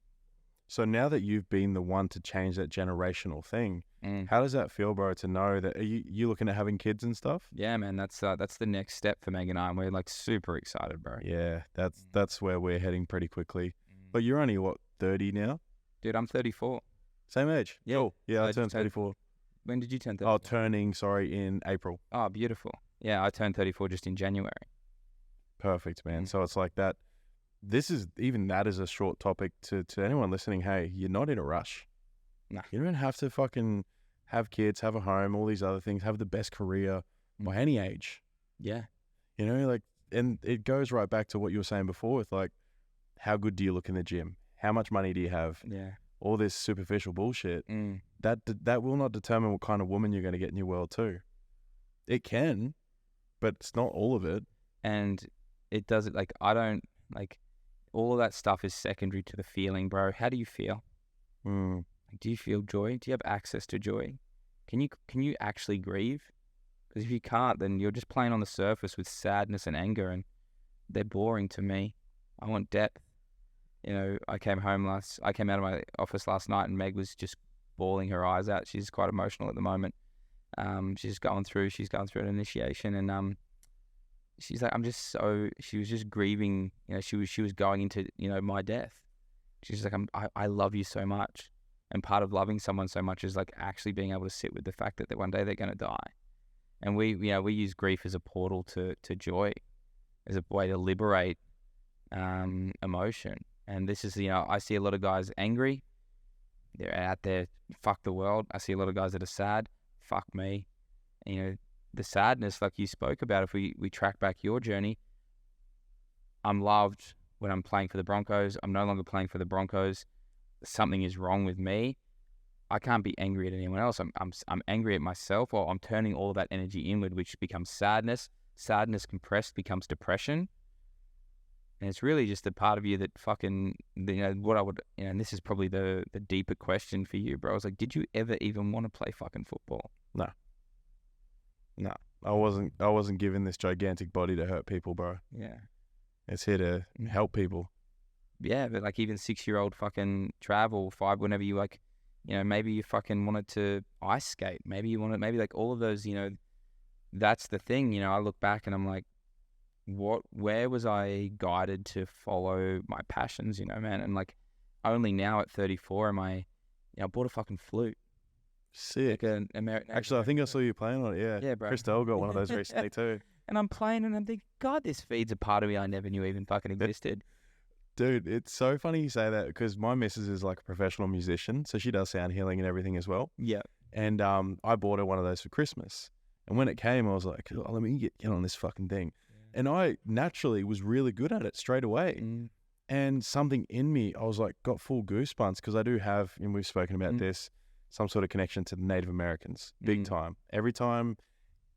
Speaker 1: So now that you've been the one to change that generational thing, how does that feel, bro, to know that, are you looking at having kids and stuff?
Speaker 2: Yeah, man, that's the next step for Meg and I, and we're like super excited, bro.
Speaker 1: Yeah, that's where we're heading pretty quickly. But you're only, 30 now?
Speaker 2: Dude, I'm 34.
Speaker 1: Same age?
Speaker 2: Yeah.
Speaker 1: Cool. Yeah, I turned 34.
Speaker 2: When did you turn 34?
Speaker 1: Oh, turning, in April.
Speaker 2: Oh, beautiful. Yeah, I turned 34 just in January.
Speaker 1: Perfect, man. So it's like that. That is a short topic to anyone listening. Hey, you're not in a rush.
Speaker 2: Nah.
Speaker 1: You don't have to fucking have kids, have a home, all these other things, have the best career by any age.
Speaker 2: Yeah.
Speaker 1: And it goes right back to what you were saying before with how good do you look in the gym? How much money do you have?
Speaker 2: Yeah.
Speaker 1: All this superficial bullshit. That will not determine what kind of woman you're going to get in your world too. It can, but it's not all of it.
Speaker 2: And it doesn't, all of that stuff is secondary to the feeling, bro. How do you feel? Do you feel joy? Do you have access to joy? Can you actually grieve? Because if you can't, then you're just playing on the surface with sadness and anger, and they're boring to me. I want depth. I came out of my office last night, and Meg was just bawling her eyes out. She's quite emotional at the moment. She's going through an initiation, and she's like, she was just grieving. She was going into, my death. She's like, I love you so much. And part of loving someone so much is like actually being able to sit with the fact that one day they're going to die. And we use grief as a portal to joy, as a way to liberate emotion. And this is, I see a lot of guys angry. They're out there, fuck the world. I see a lot of guys that are sad. Fuck me. The sadness, like you spoke about, if we track back your journey, I'm loved when I'm playing for the Broncos. I'm no longer playing for the Broncos. Something is wrong with me. I can't be angry at anyone else. I'm angry at myself, or I'm turning all of that energy inward, which becomes sadness. Sadness compressed becomes depression. And it's really just a part of you that fucking, what I would, and this is probably the deeper question for you, bro. I was like, did you ever even want to play fucking football?
Speaker 1: No. I wasn't given this gigantic body to hurt people, bro.
Speaker 2: Yeah.
Speaker 1: It's here to help people.
Speaker 2: Yeah, but like even 6-year-old fucking Trav or 5, whenever you like, maybe you fucking wanted to ice skate. Maybe you wanted, maybe like all of those, that's the thing. I look back and I'm like, where was I guided to follow my passions, man? And like only now at 34 am I, I bought a fucking flute.
Speaker 1: Sick.
Speaker 2: Like an American.
Speaker 1: Actually, I think I saw you playing on it. Yeah.
Speaker 2: Yeah, bro.
Speaker 1: Christelle got one of those recently too.
Speaker 2: And I'm playing and I'm thinking, God, this feeds a part of me I never knew even fucking existed.
Speaker 1: Dude, it's so funny you say that because my missus is like a professional musician, so she does sound healing and everything as well.
Speaker 2: Yeah.
Speaker 1: And I bought her one of those for Christmas. And when it came, I was like, oh, let me get on this fucking thing. Yeah. And I naturally was really good at it straight away. And something in me, I was like, got full goosebumps because I do have, and we've spoken about this, some sort of connection to the Native Americans, big time. Every time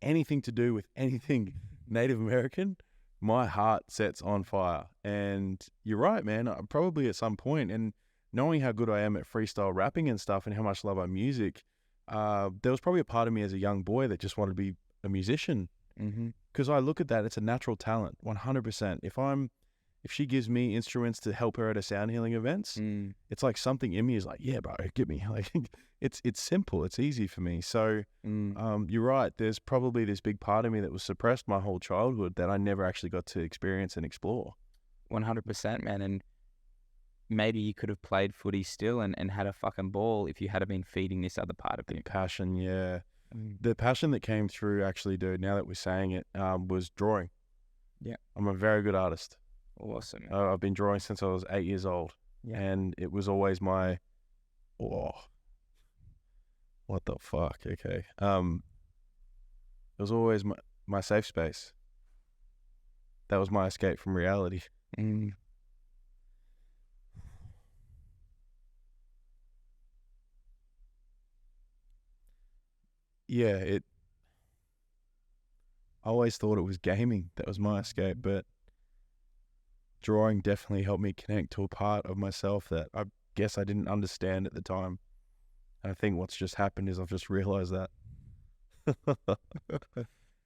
Speaker 1: anything to do with anything Native American, my heart sets on fire. And you're right, man, probably at some point, and knowing how good I am at freestyle rapping and stuff and how much I love my music, there was probably a part of me as a young boy that just wanted to be a musician. Because I look at that, it's a natural talent, 100%. If she gives me instruments to help her at her sound healing events, it's like something in me is like, yeah, bro, get me. Like, it's simple, it's easy for me. So you're right. There's probably this big part of me that was suppressed my whole childhood that I never actually got to experience and explore.
Speaker 2: 100%, man. And maybe you could have played footy still and had a fucking ball if you had been feeding this other part of you.
Speaker 1: Passion, yeah. The passion that came through, actually, dude, now that we're saying it, was drawing.
Speaker 2: Yeah.
Speaker 1: I'm a very good artist.
Speaker 2: Awesome.
Speaker 1: I've been drawing since I was 8 years old. Yeah. And it was always my, what the fuck? Okay. It was always my safe space. That was my escape from reality. Yeah, I always thought it was gaming. That was my escape, but drawing definitely helped me connect to a part of myself that I guess I didn't understand at the time. And I think what's just happened is I've just realized that.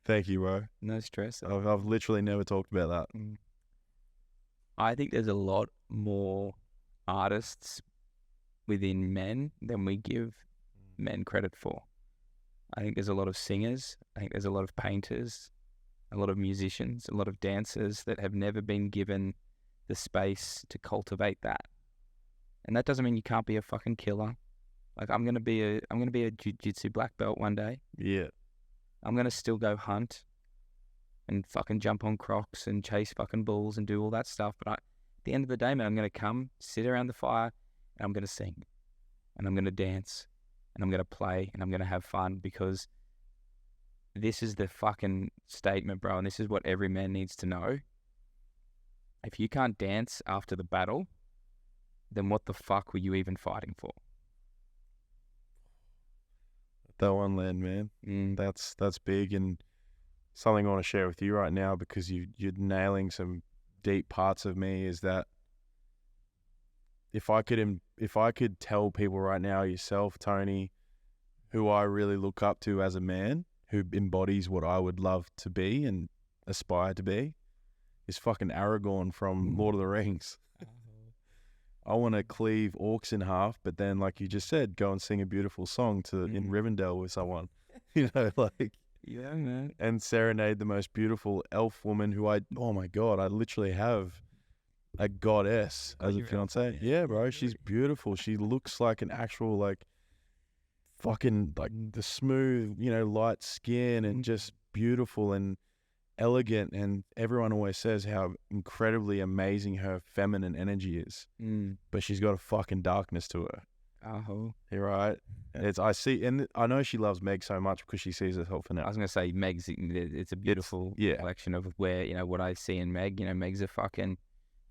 Speaker 1: Thank you, bro.
Speaker 2: No stress.
Speaker 1: I've literally never talked about that.
Speaker 2: I think there's a lot more artists within men than we give men credit for. I think there's a lot of singers. I think there's a lot of painters, a lot of musicians, a lot of dancers that have never been given the space to cultivate that. And that doesn't mean you can't be a fucking killer. Like I'm gonna be a jiu-jitsu black belt one day.
Speaker 1: Yeah.
Speaker 2: I'm gonna still go hunt and fucking jump on crocs and chase fucking bulls and do all that stuff. But at the end of the day, man, I'm gonna come, sit around the fire, and I'm gonna sing. And I'm gonna dance. And I'm gonna play and I'm gonna have fun because this is the fucking statement, bro. And this is what every man needs to know. If you can't dance after the battle, then what the fuck were you even fighting for?
Speaker 1: That one land, man. That's big and something I want to share with you right now because you're nailing some deep parts of me is that if I could tell people right now, yourself, Tony, who I really look up to as a man, who embodies what I would love to be and aspire to be, is fucking Aragorn from Lord of the Rings. I want to cleave orcs in half, but then, like you just said, go and sing a beautiful song in Rivendell with someone, like
Speaker 2: yeah, man,
Speaker 1: and serenade the most beautiful elf woman who I literally have a goddess as a fiance. Yeah, bro, she's beautiful. She looks like an actual like fucking like the smooth, light skin and just beautiful and elegant. And everyone always says how incredibly amazing her feminine energy is, but she's got a fucking darkness to her. You're right. I see, and I know she loves Meg so much because she sees herself in it.
Speaker 2: I was gonna say Meg's. It's a beautiful collection of where what I see in Meg. Meg's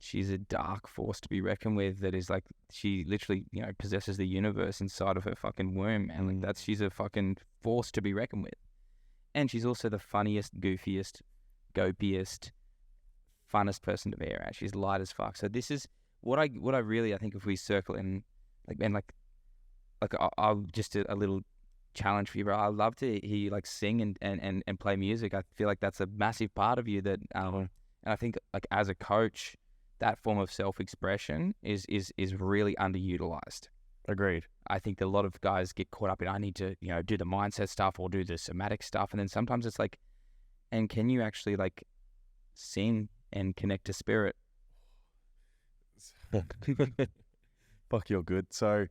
Speaker 2: she's a dark force to be reckoned with. That is like she literally possesses the universe inside of her fucking womb, and like she's a fucking force to be reckoned with. And she's also the funniest, goofiest, gopiest, funnest person to be around. She's light as fuck. So this is what I really, I think if we circle in, I'll just a little challenge for you, bro. I love to hear you like sing and play music. I feel like that's a massive part of you that, and I think like as a coach, that form of self-expression is really underutilized.
Speaker 1: Agreed.
Speaker 2: I think that a lot of guys get caught up in, I need to, do the mindset stuff or do the somatic stuff. And then sometimes it's like, and can you actually like sing and connect to spirit?
Speaker 1: Fuck, you're good. So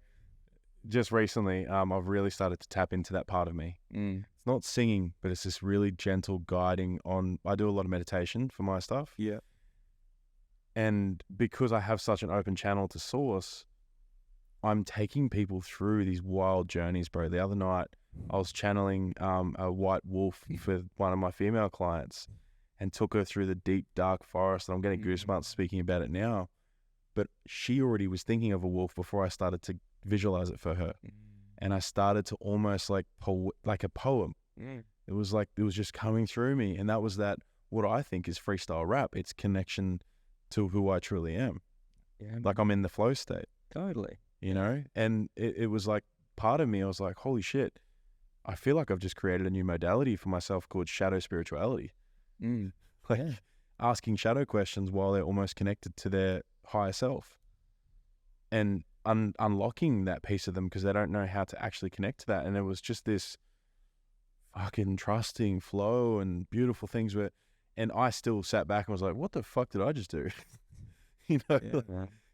Speaker 1: just recently, I've really started to tap into that part of me. It's not singing, but it's this really gentle guiding on, I do a lot of meditation for my stuff.
Speaker 2: Yeah.
Speaker 1: And because I have such an open channel to source, I'm taking people through these wild journeys, bro. The other night, I was channeling a white wolf for one of my female clients and took her through the deep, dark forest. And I'm getting goosebumps speaking about it now. But she already was thinking of a wolf before I started to visualize it for her. And I started to almost like a poem. It was just coming through me. And that was what I think is freestyle rap. It's connection to who I truly am.
Speaker 2: Yeah.
Speaker 1: Like I'm in the flow state.
Speaker 2: Totally.
Speaker 1: You know? And it was like part of me, I was like, holy shit, I feel like I've just created a new modality for myself called shadow spirituality. Asking shadow questions while they're almost connected to their higher self. And unlocking that piece of them because they don't know how to actually connect to that. And it was just this fucking trusting flow and beautiful things and I still sat back and was like, what the fuck did I just do?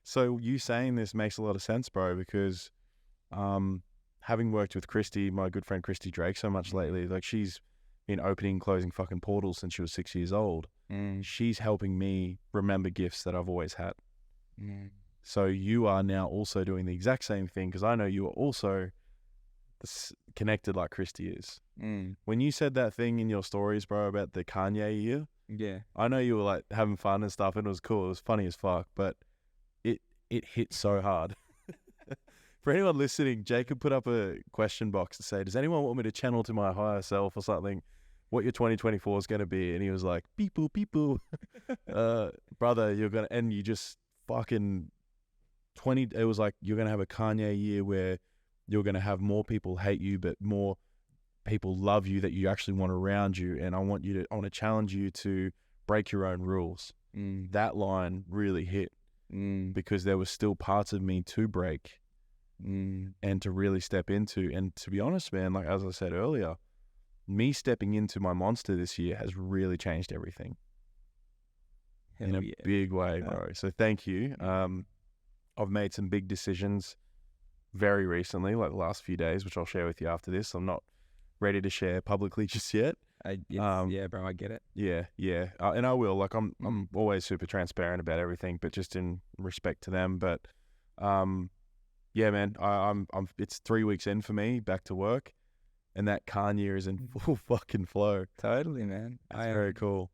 Speaker 1: So you saying this makes a lot of sense, bro, because having worked with Christy, my good friend Christy Drake, so much lately, like she's been opening and closing fucking portals since she was 6 years old. She's helping me remember gifts that I've always had. So you are now also doing the exact same thing because I know you are also connected like Christy is. When you said that thing in your stories, bro, about the Kanye year, I know you were like having fun and stuff and it was cool. It was funny as fuck, but it hit so hard. For anyone listening, Jacob put up a question box to say, does anyone want me to channel to my higher self or something what your 2024 is going to be? And he was like, beep boop, beep boop. Brother, and you just fucking it was like, you're going to have a Kanye year where you're going to have more people hate you, but more people love you that you actually want around you. And I want to challenge you to break your own rules. That line really hit because there was still parts of me to break and to really step into. And to be honest, man, like as I said earlier, me stepping into my monster this year has really changed everything in a big way, bro. So thank you. I've made some big decisions very recently, like the last few days, which I'll share with you after this. I'm not ready to share publicly just yet.
Speaker 2: Yeah, bro, I get it.
Speaker 1: Yeah. And I will. Like I'm always super transparent about everything, but just in respect to them. But yeah, man, I'm it's 3 weeks in for me back to work, and that Kanye is in full fucking flow.
Speaker 2: Totally, man.
Speaker 1: It's very cool.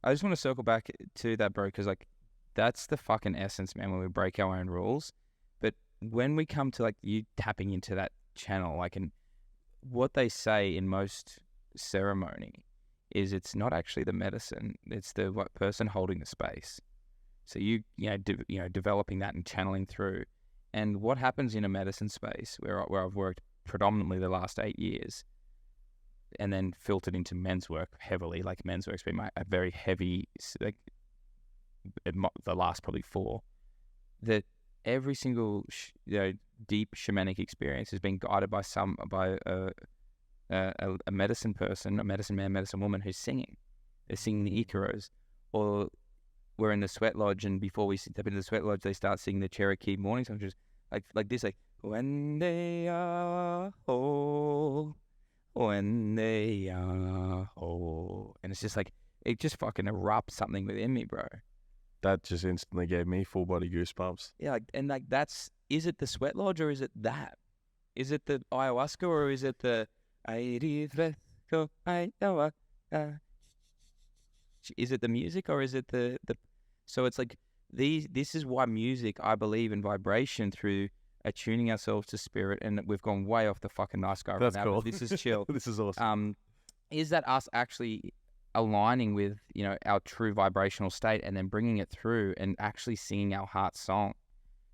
Speaker 2: I just want to circle back to that, bro, because like that's the fucking essence, man. When we break our own rules, but when we come to like you tapping into that channel, like, and what they say in most ceremony is it's not actually the medicine, it's the person holding the space. So you developing that and channeling through. And what happens in a medicine space where I've worked predominantly the last 8 years, and then filtered into men's work heavily, like men's work's been a very heavy, like the last probably 4, that every single deep shamanic experience has been guided by a medicine person, a medicine man, medicine woman who's singing. They're singing the Icaros, or we're in the sweat lodge, and before we step into the sweat lodge, they start singing the Cherokee morning songs, like this, like when they are whole, when they are whole, and it's just like it just fucking erupts something within me, bro.
Speaker 1: That just instantly gave me full body goosebumps.
Speaker 2: Yeah, and like is it the sweat lodge or is it that? Is it the ayahuasca or is it the is it the music or is it the so it's like this is why music, I believe, in vibration through attuning ourselves to spirit, and we've gone way off the fucking nice guy.
Speaker 1: That's
Speaker 2: right
Speaker 1: cool.
Speaker 2: Now, this is chill.
Speaker 1: This is awesome.
Speaker 2: Is that us actually aligning with, our true vibrational state, and then bringing it through and actually singing our heart song,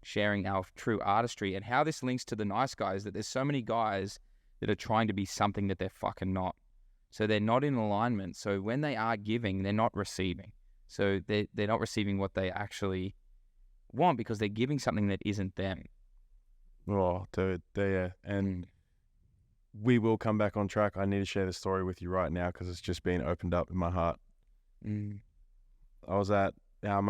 Speaker 2: sharing our true artistry. And how this links to the nice guys, that there's so many guys that are trying to be something that they're fucking not. So they're not in alignment. So when they are giving, they're not receiving. So they're not receiving what they actually want, because they're giving something that isn't them.
Speaker 1: Oh, dude, there. And we will come back on track. I need to share the story with you right now because it's just been opened up in my heart. I was at our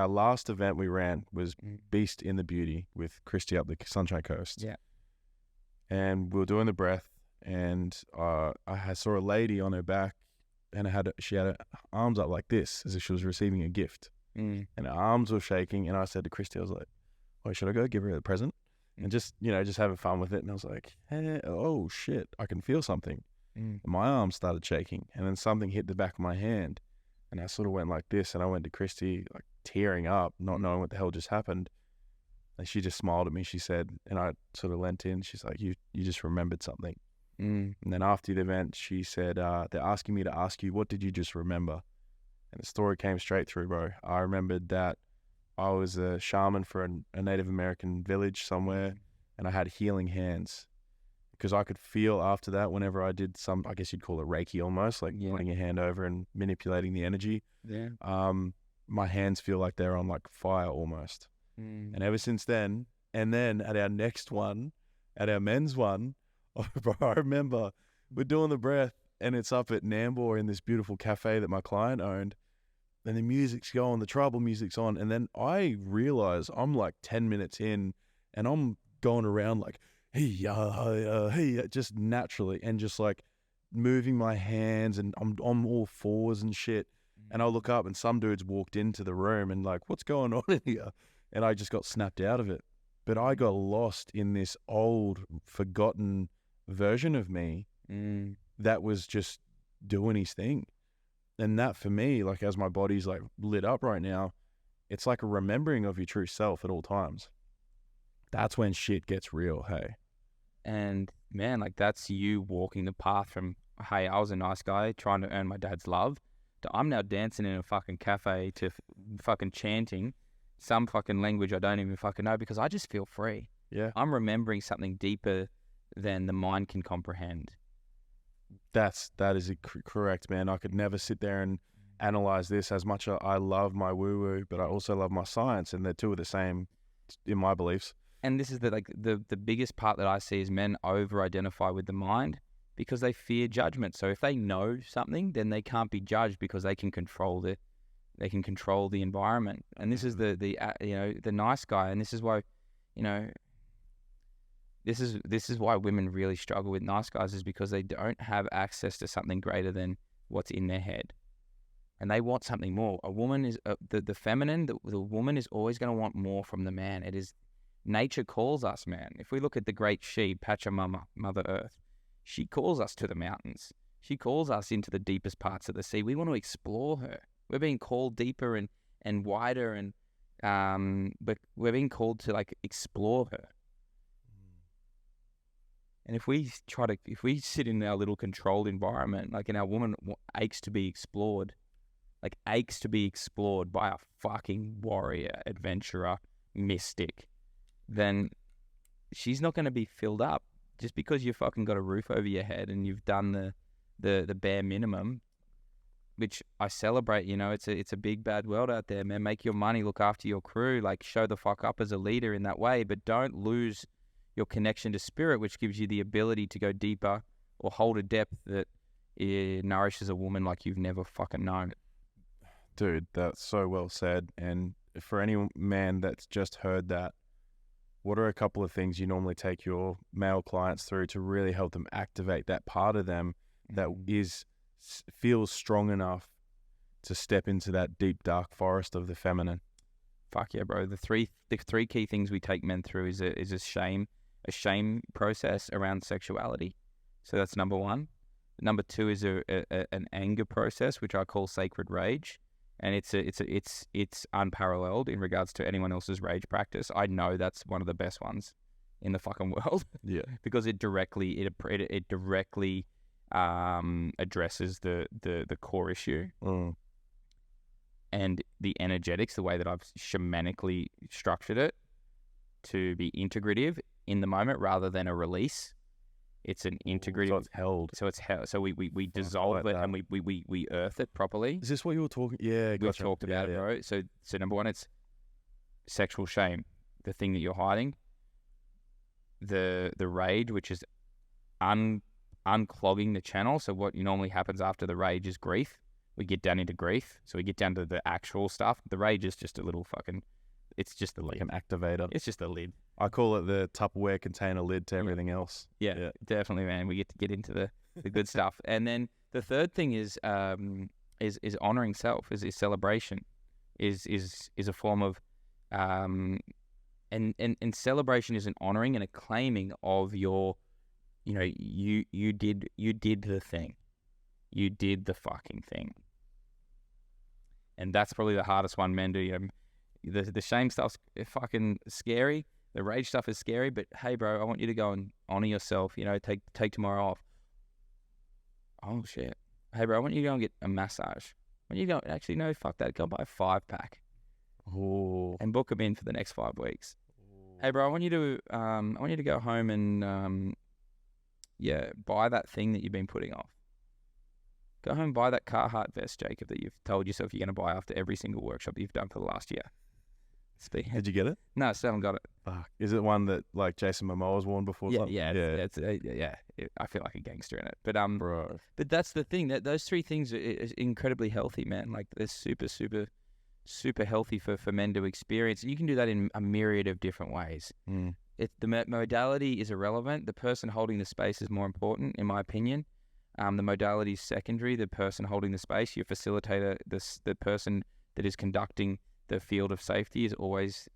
Speaker 1: last event we ran was Beast in the Beauty with Christy up the Sunshine Coast.
Speaker 2: Yeah.
Speaker 1: And we were doing the breath, and I saw a lady on her back, and she had her arms up like this as if she was receiving a gift. And her arms were shaking, and I said to Christy, I was like, oh, should I go give her a present? And just having fun with it. And I was like, hey, oh shit, I can feel something. And my arm started shaking, and then something hit the back of my hand, and I sort of went like this, and I went to Christy, like tearing up, not knowing what the hell just happened. And she just smiled at me. She said, and I sort of leant in, she's like, you just remembered something. And then after the event, she said, they're asking me to ask you, what did you just remember? And the story came straight through, bro. I remembered that I was a shaman for a Native American village somewhere, and I had healing hands, because I could feel after that, whenever I did some, I guess you'd call it Reiki almost, like putting your hand over and manipulating the energy.
Speaker 2: Yeah.
Speaker 1: My hands feel like they're on like fire almost. And ever since then, and then at our next one, at our men's one, bro, I remember we're doing the breath, and it's up at Nambour in this beautiful cafe that my client owned. And the music's going, the tribal music's on. And then I realize I'm like 10 minutes in, and I'm going around like, hey, just naturally, and just like moving my hands, and I'm on all fours and shit. And I look up, and some dudes walked into the room and like, what's going on in here? And I just got snapped out of it. But I got lost in this old, forgotten version of me that was just doing his thing. And that for me, like as my body's like lit up right now, it's like a remembering of your true self at all times. That's when shit gets real, hey?
Speaker 2: And man, like that's you walking the path from, hey, I was a nice guy trying to earn my dad's love, to I'm now dancing in a fucking cafe to fucking chanting some fucking language I don't even fucking know, because I just feel free.
Speaker 1: Yeah.
Speaker 2: I'm remembering something deeper than the mind can comprehend.
Speaker 1: That is correct, man. I could never sit there and analyze this. As much as I love my woo-woo, but I also love my science, and the two are the same in my beliefs.
Speaker 2: And this is the biggest part that I see is men over-identify with the mind because they fear judgment. So if they know something, then they can't be judged because they can control the environment. And this is the nice guy. And this is why, this is why women really struggle with nice guys, is because they don't have access to something greater than what's in their head. And they want something more. A woman is the feminine. The woman is always going to want more from the man. It is nature calls us, man. If we look at the great she, Pachamama, Mother Earth, she calls us to the mountains. She calls us into the deepest parts of the sea. We want to explore her. We're being called deeper and wider, and but we're being called to like explore her. And if we sit in our little controlled environment, like, and our woman aches to be explored by a fucking warrior, adventurer, mystic, then she's not going to be filled up. Just because you've fucking got a roof over your head and you've done the bare minimum, which I celebrate, it's a big bad world out there, man. Make your money, look after your crew, like show the fuck up as a leader in that way, but don't lose your connection to spirit, which gives you the ability to go deeper or hold a depth that nourishes a woman like you've never fucking known.
Speaker 1: Dude, that's so well said. And for any man that's just heard that, what are a couple of things you normally take your male clients through to really help them activate that part of them that feels strong enough to step into that deep, dark forest of the feminine?
Speaker 2: Fuck yeah, bro. The three key things we take men through is a shame process around sexuality. So that's number one. Number two is an anger process, which I call sacred rage. And it's unparalleled in regards to anyone else's rage practice. I know that's one of the best ones in the fucking world.
Speaker 1: Yeah,
Speaker 2: because it directly addresses the core issue. And the energetics, the way that I've shamanically structured it to be integrative in the moment rather than a release. It's an integrative.
Speaker 1: So it's held.
Speaker 2: So it's held. So we dissolve it and we earth it properly.
Speaker 1: Is this what you were talking? Yeah,
Speaker 2: We've talked about it, bro. So number one, it's sexual shame, the thing that you're hiding. The rage, which is unclogging the channel. So what normally happens after the rage is grief. We get down into grief. So we get down to the actual stuff. The rage is just a little fucking, it's just the lid.
Speaker 1: Like an activator.
Speaker 2: It's just a lid.
Speaker 1: I call it the Tupperware container lid to everything else.
Speaker 2: Yeah, definitely, man. We get into the good stuff. And then the third thing is honoring self, is celebration, is a form of, and celebration is an honoring and a claiming of your, you did the thing. You did the fucking thing. And that's probably the hardest one men do. The shame stuff's fucking scary. The rage stuff is scary. But hey, bro, I want you to go and honor yourself. Take tomorrow off. Oh shit. Hey, bro, I want you to go and get a massage. When you go, actually, no, fuck that. Go buy a 5-pack.
Speaker 1: Ooh.
Speaker 2: And book them in for the next 5 weeks. Ooh. Hey, bro, I want you to go home and buy that thing that you've been putting off. Go home and buy that Carhartt vest, Jacob, that you've told yourself you're going to buy after every single workshop that you've done for the last year.
Speaker 1: Did you get it?
Speaker 2: No, I still haven't got it.
Speaker 1: Fuck. Is it one that like Jason Momoa's worn before?
Speaker 2: Yeah. I feel like a gangster in it. But
Speaker 1: bro.
Speaker 2: But that's the thing. That those three things are incredibly healthy, man. Like they're super, super, super healthy for men to experience. You can do that in a myriad of different ways. The modality is irrelevant. The person holding the space is more important, in my opinion. The modality is secondary. The person holding the space, your facilitator, the person that is conducting the field of safety is always,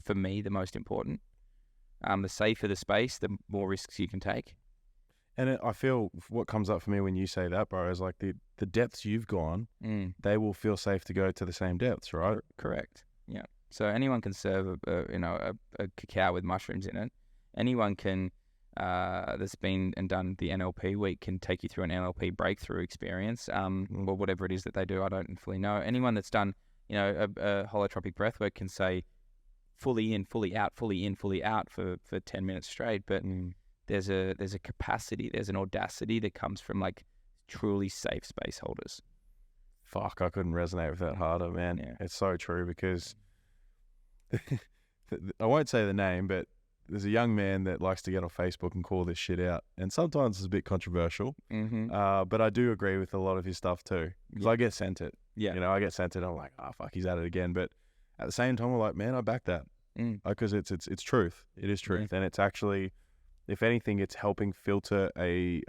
Speaker 2: for me, the most important. The safer the space, the more risks you can take.
Speaker 1: And I feel what comes up for me when you say that, bro, is like the depths you've gone, they will feel safe to go to the same depths, right?
Speaker 2: Correct. Yeah. So anyone can serve a cacao with mushrooms in it. Anyone can. That's been and done the NLP week can take you through an NLP breakthrough experience, or whatever it is that they do. I don't fully know. Anyone that's done, a holotropic breathwork can say fully in, fully out, fully in, fully out for 10 minutes straight. But there's a capacity, there's an audacity that comes from like truly safe space holders.
Speaker 1: Fuck, I couldn't resonate with that harder, man. Yeah. It's so true because I won't say the name, but there's a young man that likes to get on Facebook and call this shit out. And sometimes it's a bit controversial. But I do agree with a lot of his stuff too. Because I get sent it. Yeah. I get sent it. I'm like, fuck, he's at it again. But at the same time, I'm like, man, I back that. Because it's truth. It is truth. And it's actually, if anything, it's helping filter a,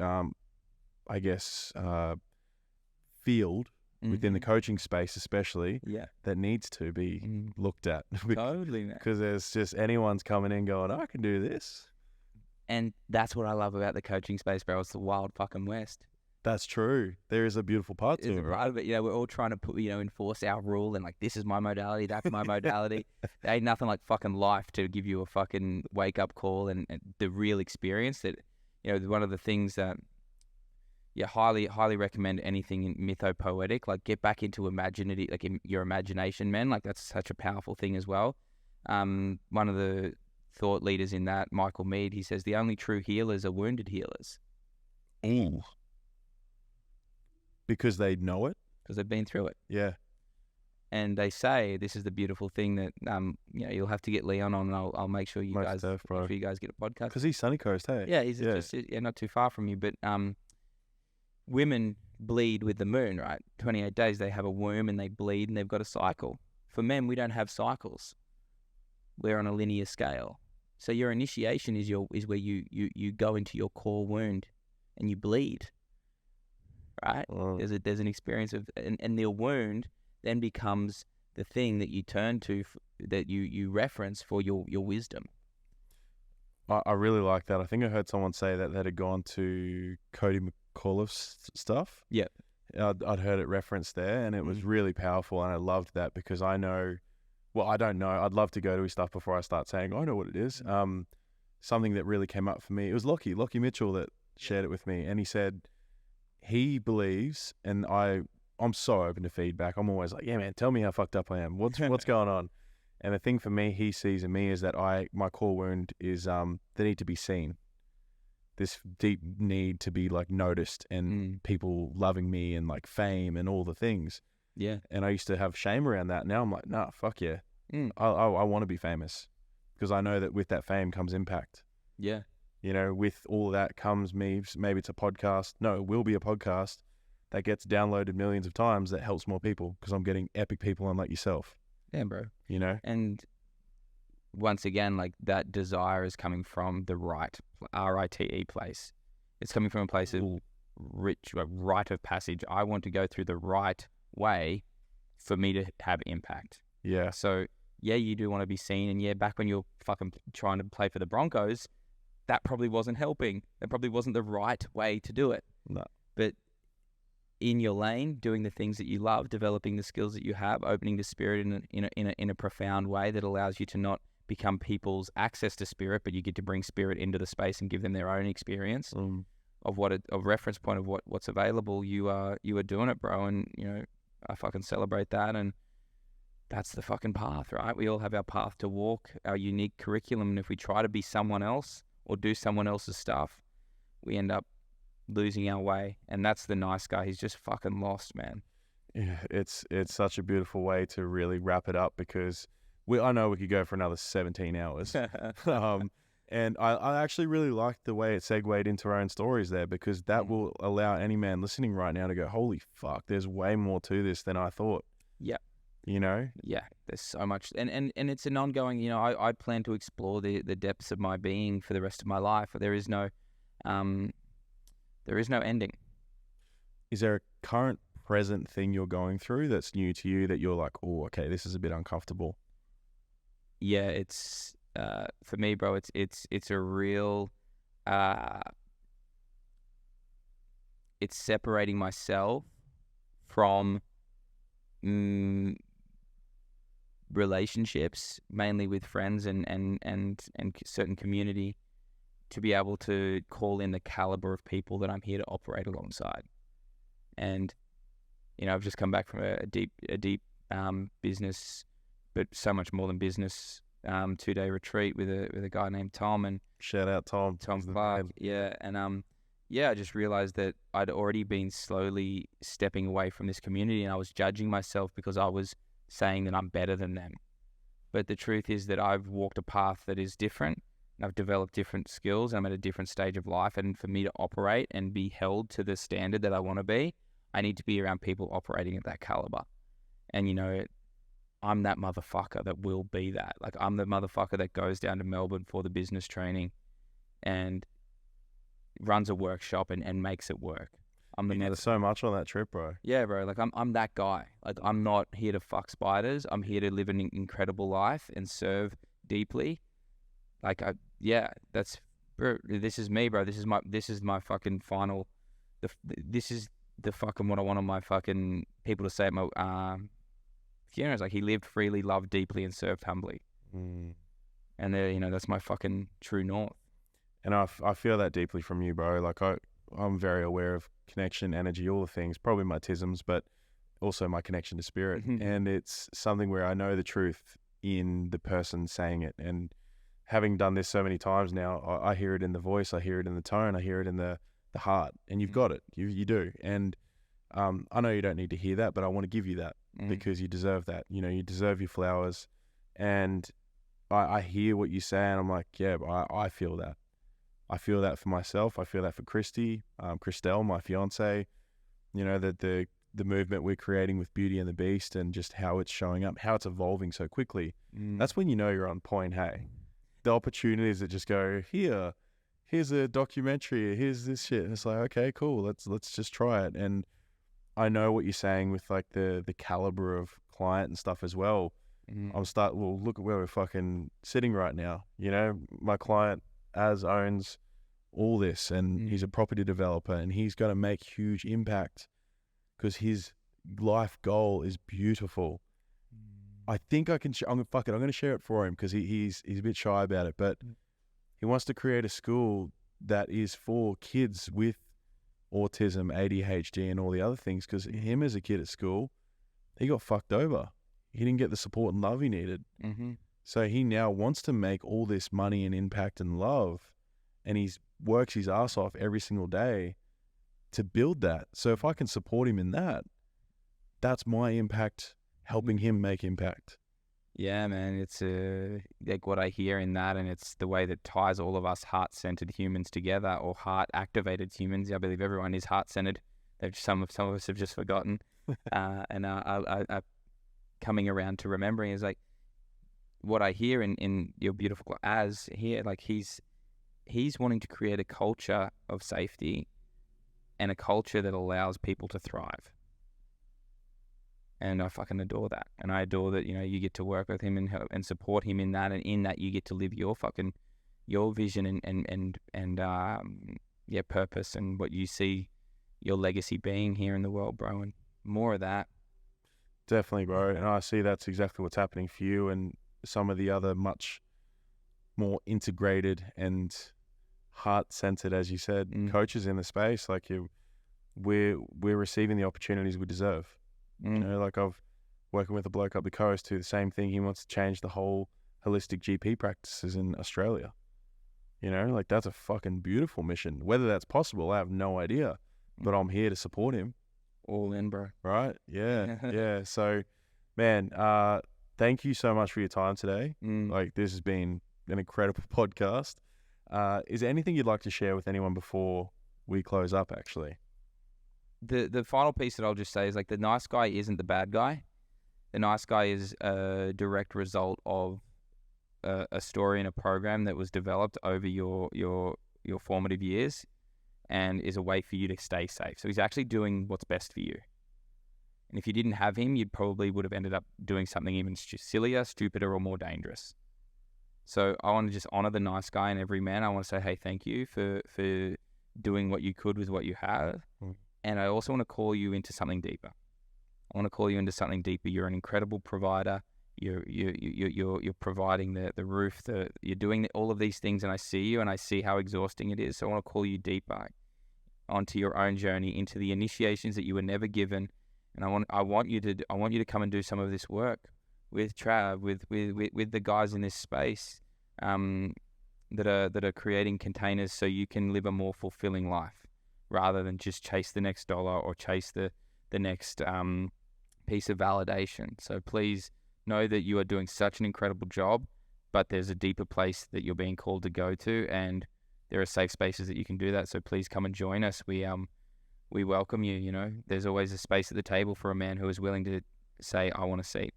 Speaker 1: field within the coaching space especially, that needs to be looked at.
Speaker 2: Totally, man.
Speaker 1: Because there's just anyone's coming in going, I can do this.
Speaker 2: And that's what I love about the coaching space, bro. It's the wild fucking West.
Speaker 1: That's true. There is a beautiful part to it.
Speaker 2: Right, but we're all trying to put, enforce our rule and like, this is my modality, that's my modality. There ain't nothing like fucking life to give you a fucking wake up call and the real experience that, one of the things that, highly recommend anything in mythopoetic, like get back into imaginative, like in your imagination, man. Like that's such a powerful thing as well. One of the thought leaders in that, Michael Mead, he says the only true healers are wounded healers.
Speaker 1: Ooh. Because they know it?
Speaker 2: Because they've been through it.
Speaker 1: Yeah.
Speaker 2: And they say this is the beautiful thing that you'll have to get Leon on, and I'll make sure you guys get a podcast.
Speaker 1: Because he's Sunny Coast, hey?
Speaker 2: Yeah, he's just not too far from you, but women bleed with the moon, right? 28 days, they have a womb and they bleed and they've got a cycle. For men, we don't have cycles. We're on a linear scale. So your initiation is where you go into your core wound and you bleed, right? Oh. There's an experience of, and the wound then becomes the thing that you turn to, that you reference for your wisdom.
Speaker 1: I really like that. I think I heard someone say that had gone to Cody McAuliffe's stuff.
Speaker 2: Yeah.
Speaker 1: I'd heard it referenced there, and it was really powerful, and I loved that because I know, well, I don't know. I'd love to go to his stuff before I start saying, I know what it is. Something that really came up for me, it was Lockie Mitchell that shared it with me, and he said, he believes, and I'm so open to feedback. I'm always like, yeah, man, tell me how fucked up I am. What's going on? And the thing for me, he sees in me is that my core wound is the need to be seen. This deep need to be like noticed and people loving me and like fame and all the things.
Speaker 2: Yeah.
Speaker 1: And I used to have shame around that. Now I'm like, nah, fuck yeah. I want to be famous because I know that with that fame comes impact.
Speaker 2: Yeah.
Speaker 1: You know, with all of that comes maybe it's a podcast. No, it will be a podcast that gets downloaded millions of times that helps more people because I'm getting epic people on like yourself.
Speaker 2: Yeah, bro.
Speaker 1: You know?
Speaker 2: And once again, like that desire is coming from the right, RITE place. It's coming from a place of rite of passage. I want to go through the right way for me to have impact.
Speaker 1: Yeah.
Speaker 2: So, yeah, you do want to be seen. And yeah, back when you're fucking trying to play for the Broncos, that probably wasn't helping. That probably wasn't the right way to do it.
Speaker 1: No.
Speaker 2: But in your lane, doing the things that you love, developing the skills that you have, opening the spirit in a profound way that allows you to not become people's access to spirit, but you get to bring spirit into the space and give them their own experience of what a reference point of what's available. You are doing it, bro, and you know I fucking celebrate that, and that's the fucking path, right? We all have our path to walk, our unique curriculum, and if we try to be someone else or do someone else's stuff, we end up losing our way. And that's the nice guy. He's just fucking lost, man.
Speaker 1: Yeah, it's such a beautiful way to really wrap it up because I know we could go for another 17 hours. And I actually really like the way it segued into our own stories there because that will allow any man listening right now to go, holy fuck, there's way more to this than I thought.
Speaker 2: Yeah.
Speaker 1: You know?
Speaker 2: Yeah, there's so much. And it's an ongoing, you know, I plan to explore the depths of my being for the rest of my life. There is no ending.
Speaker 1: Is there a current present thing you're going through that's new to you that you're like, oh, okay, this is a bit uncomfortable?
Speaker 2: Yeah, it's for me, bro. It's a real. It's separating myself from relationships, mainly with friends and certain community, to be able to call in the caliber of people that I'm here to operate alongside. And you know, I've just come back from a deep business, but so much more than business, 2-day retreat with a guy named Tom, and
Speaker 1: shout out Tom
Speaker 2: Clark. Yeah. And I just realized that I'd already been slowly stepping away from this community, and I was judging myself because I was saying that I'm better than them. But the truth is that I've walked a path that is different. I've developed different skills. I'm at a different stage of life. And for me to operate and be held to the standard that I want to be, I need to be around people operating at that caliber. And, you know, I'm that motherfucker that will be that. Like, I'm the motherfucker that goes down to Melbourne for the business training and runs a workshop and makes it work.
Speaker 1: There's so much on that trip, bro.
Speaker 2: Yeah, bro. Like, I'm that guy. Like, I'm not here to fuck spiders. I'm here to live an incredible life and serve deeply. Like, that's, bro, this is me, bro. This is my fucking final, this is the fucking what I want on my fucking people to say at my, funerals. Like, he lived freely, loved deeply, and served humbly. And you know, that's my fucking true north.
Speaker 1: And I feel that deeply from you, bro. Like, I'm very aware of connection, energy, all the things, probably my tisms, but also my connection to spirit. And it's something where I know the truth in the person saying it. And having done this so many times now, I hear it in the voice, I hear it in the tone, I hear it in the heart. And you've got it. You do. And I know you don't need to hear that, but I want to give you that because you deserve that. You know, you deserve your flowers. And I hear what you say, and I'm like, yeah, I feel that. I feel that for myself. I feel that for Christy, Christelle, my fiance. You know, that the movement we're creating with Beauty and the Beast and just how it's showing up, how it's evolving so quickly. That's when you know you're on point, hey. The opportunities that just go, here's a documentary, here's this shit. And it's like, okay, cool, let's just try it. And I know what you're saying with like the caliber of client and stuff as well. Look at where we're fucking sitting right now. You know, my client owns all this, and he's a property developer, and he's going to make huge impact because his life goal is beautiful. I think I can. I'm going to share it for him because he's a bit shy about it, but he wants to create a school that is for kids with autism, ADHD, and all the other things, because him as a kid at school, he got fucked over. He didn't get the support and love he needed.
Speaker 2: Mm-hmm.
Speaker 1: So he now wants to make all this money and impact and love, and he works his ass off every single day to build that. So if I can support him in that, that's my impact, helping him make impact.
Speaker 2: Yeah, man, it's like what I hear in that, and it's the way that ties all of us heart-centered humans together, or heart-activated humans. I believe everyone is heart-centered. Some of us have just forgotten, and I coming around to remembering is like what I hear in your beautiful as here. Like he's wanting to create a culture of safety and a culture that allows people to thrive. And I fucking adore that. And I adore that, you get to work with him and help and support him in that. And in that, you get to live your vision and purpose and what you see your legacy being here in the world, bro. And more of that.
Speaker 1: Definitely, bro. And I see that's exactly what's happening for you and some of the other much more integrated and heart-centered, as you said, coaches in the space. Like we're receiving the opportunities we deserve. Like I've working with a bloke up the coast who the same thing. He wants to change the whole holistic GP practices in Australia. Like that's a fucking beautiful mission. Whether that's possible, I have no idea. But I'm here to support him.
Speaker 2: All in, bro.
Speaker 1: Right? Yeah. Yeah. So, man, thank you so much for your time today. Like this has been an incredible podcast. Is there anything you'd like to share with anyone before we close up, actually?
Speaker 2: The final piece that I'll just say is like the nice guy isn't the bad guy. The nice guy is a direct result of a story and a program that was developed over your formative years, and is a way for you to stay safe. So he's actually doing what's best for you. And if you didn't have him, you probably would have ended up doing something even sillier, stupider, or more dangerous. So I want to just honor the nice guy in every man. I want to say, hey, thank you for doing what you could with what you have. And I also want to call you into something deeper. I want to call you into something deeper. You're an incredible provider. You're providing the roof. You're doing all of these things, and I see you, and I see how exhausting it is. So I want to call you deeper onto your own journey, into the initiations that you were never given. And I want you to come and do some of this work with Trav, with the guys in this space, that are creating containers so you can live a more fulfilling life, rather than just chase the next dollar or chase the next piece of validation. So please know that you are doing such an incredible job, but there's a deeper place that you're being called to go to, and there are safe spaces that you can do that. So please come and join us. We welcome you. There's always a space at the table for a man who is willing to say, I want a seat.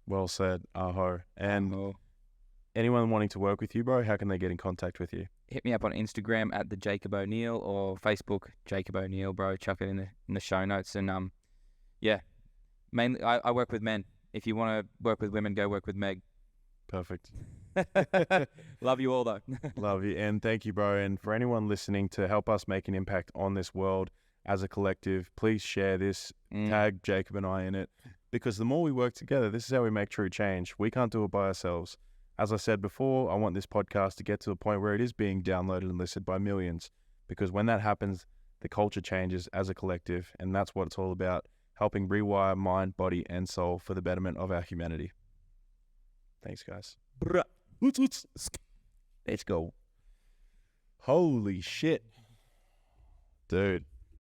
Speaker 1: Well said, Aho. And anyone wanting to work with you, bro, how can they get in contact with you?
Speaker 2: Hit me up on Instagram at the Jacob O'Neill, or Facebook Jacob O'Neill, bro. Chuck it in the show notes. And mainly I work with men. If you want to work with women, go work with Meg.
Speaker 1: Perfect.
Speaker 2: Love you all, though.
Speaker 1: Love you, and thank you, bro. And for anyone listening, to help us make an impact on this world as a collective, please share this. Tag Jacob and I in it, because the more we work together, this is how we make true change. We can't do it by ourselves. As I said before, I want this podcast to get to the point where it is being downloaded and listened by millions, because when that happens, the culture changes as a collective, and that's what it's all about, helping rewire mind, body, and soul for the betterment of our humanity. Thanks, guys. Let's go. Holy shit. Dude.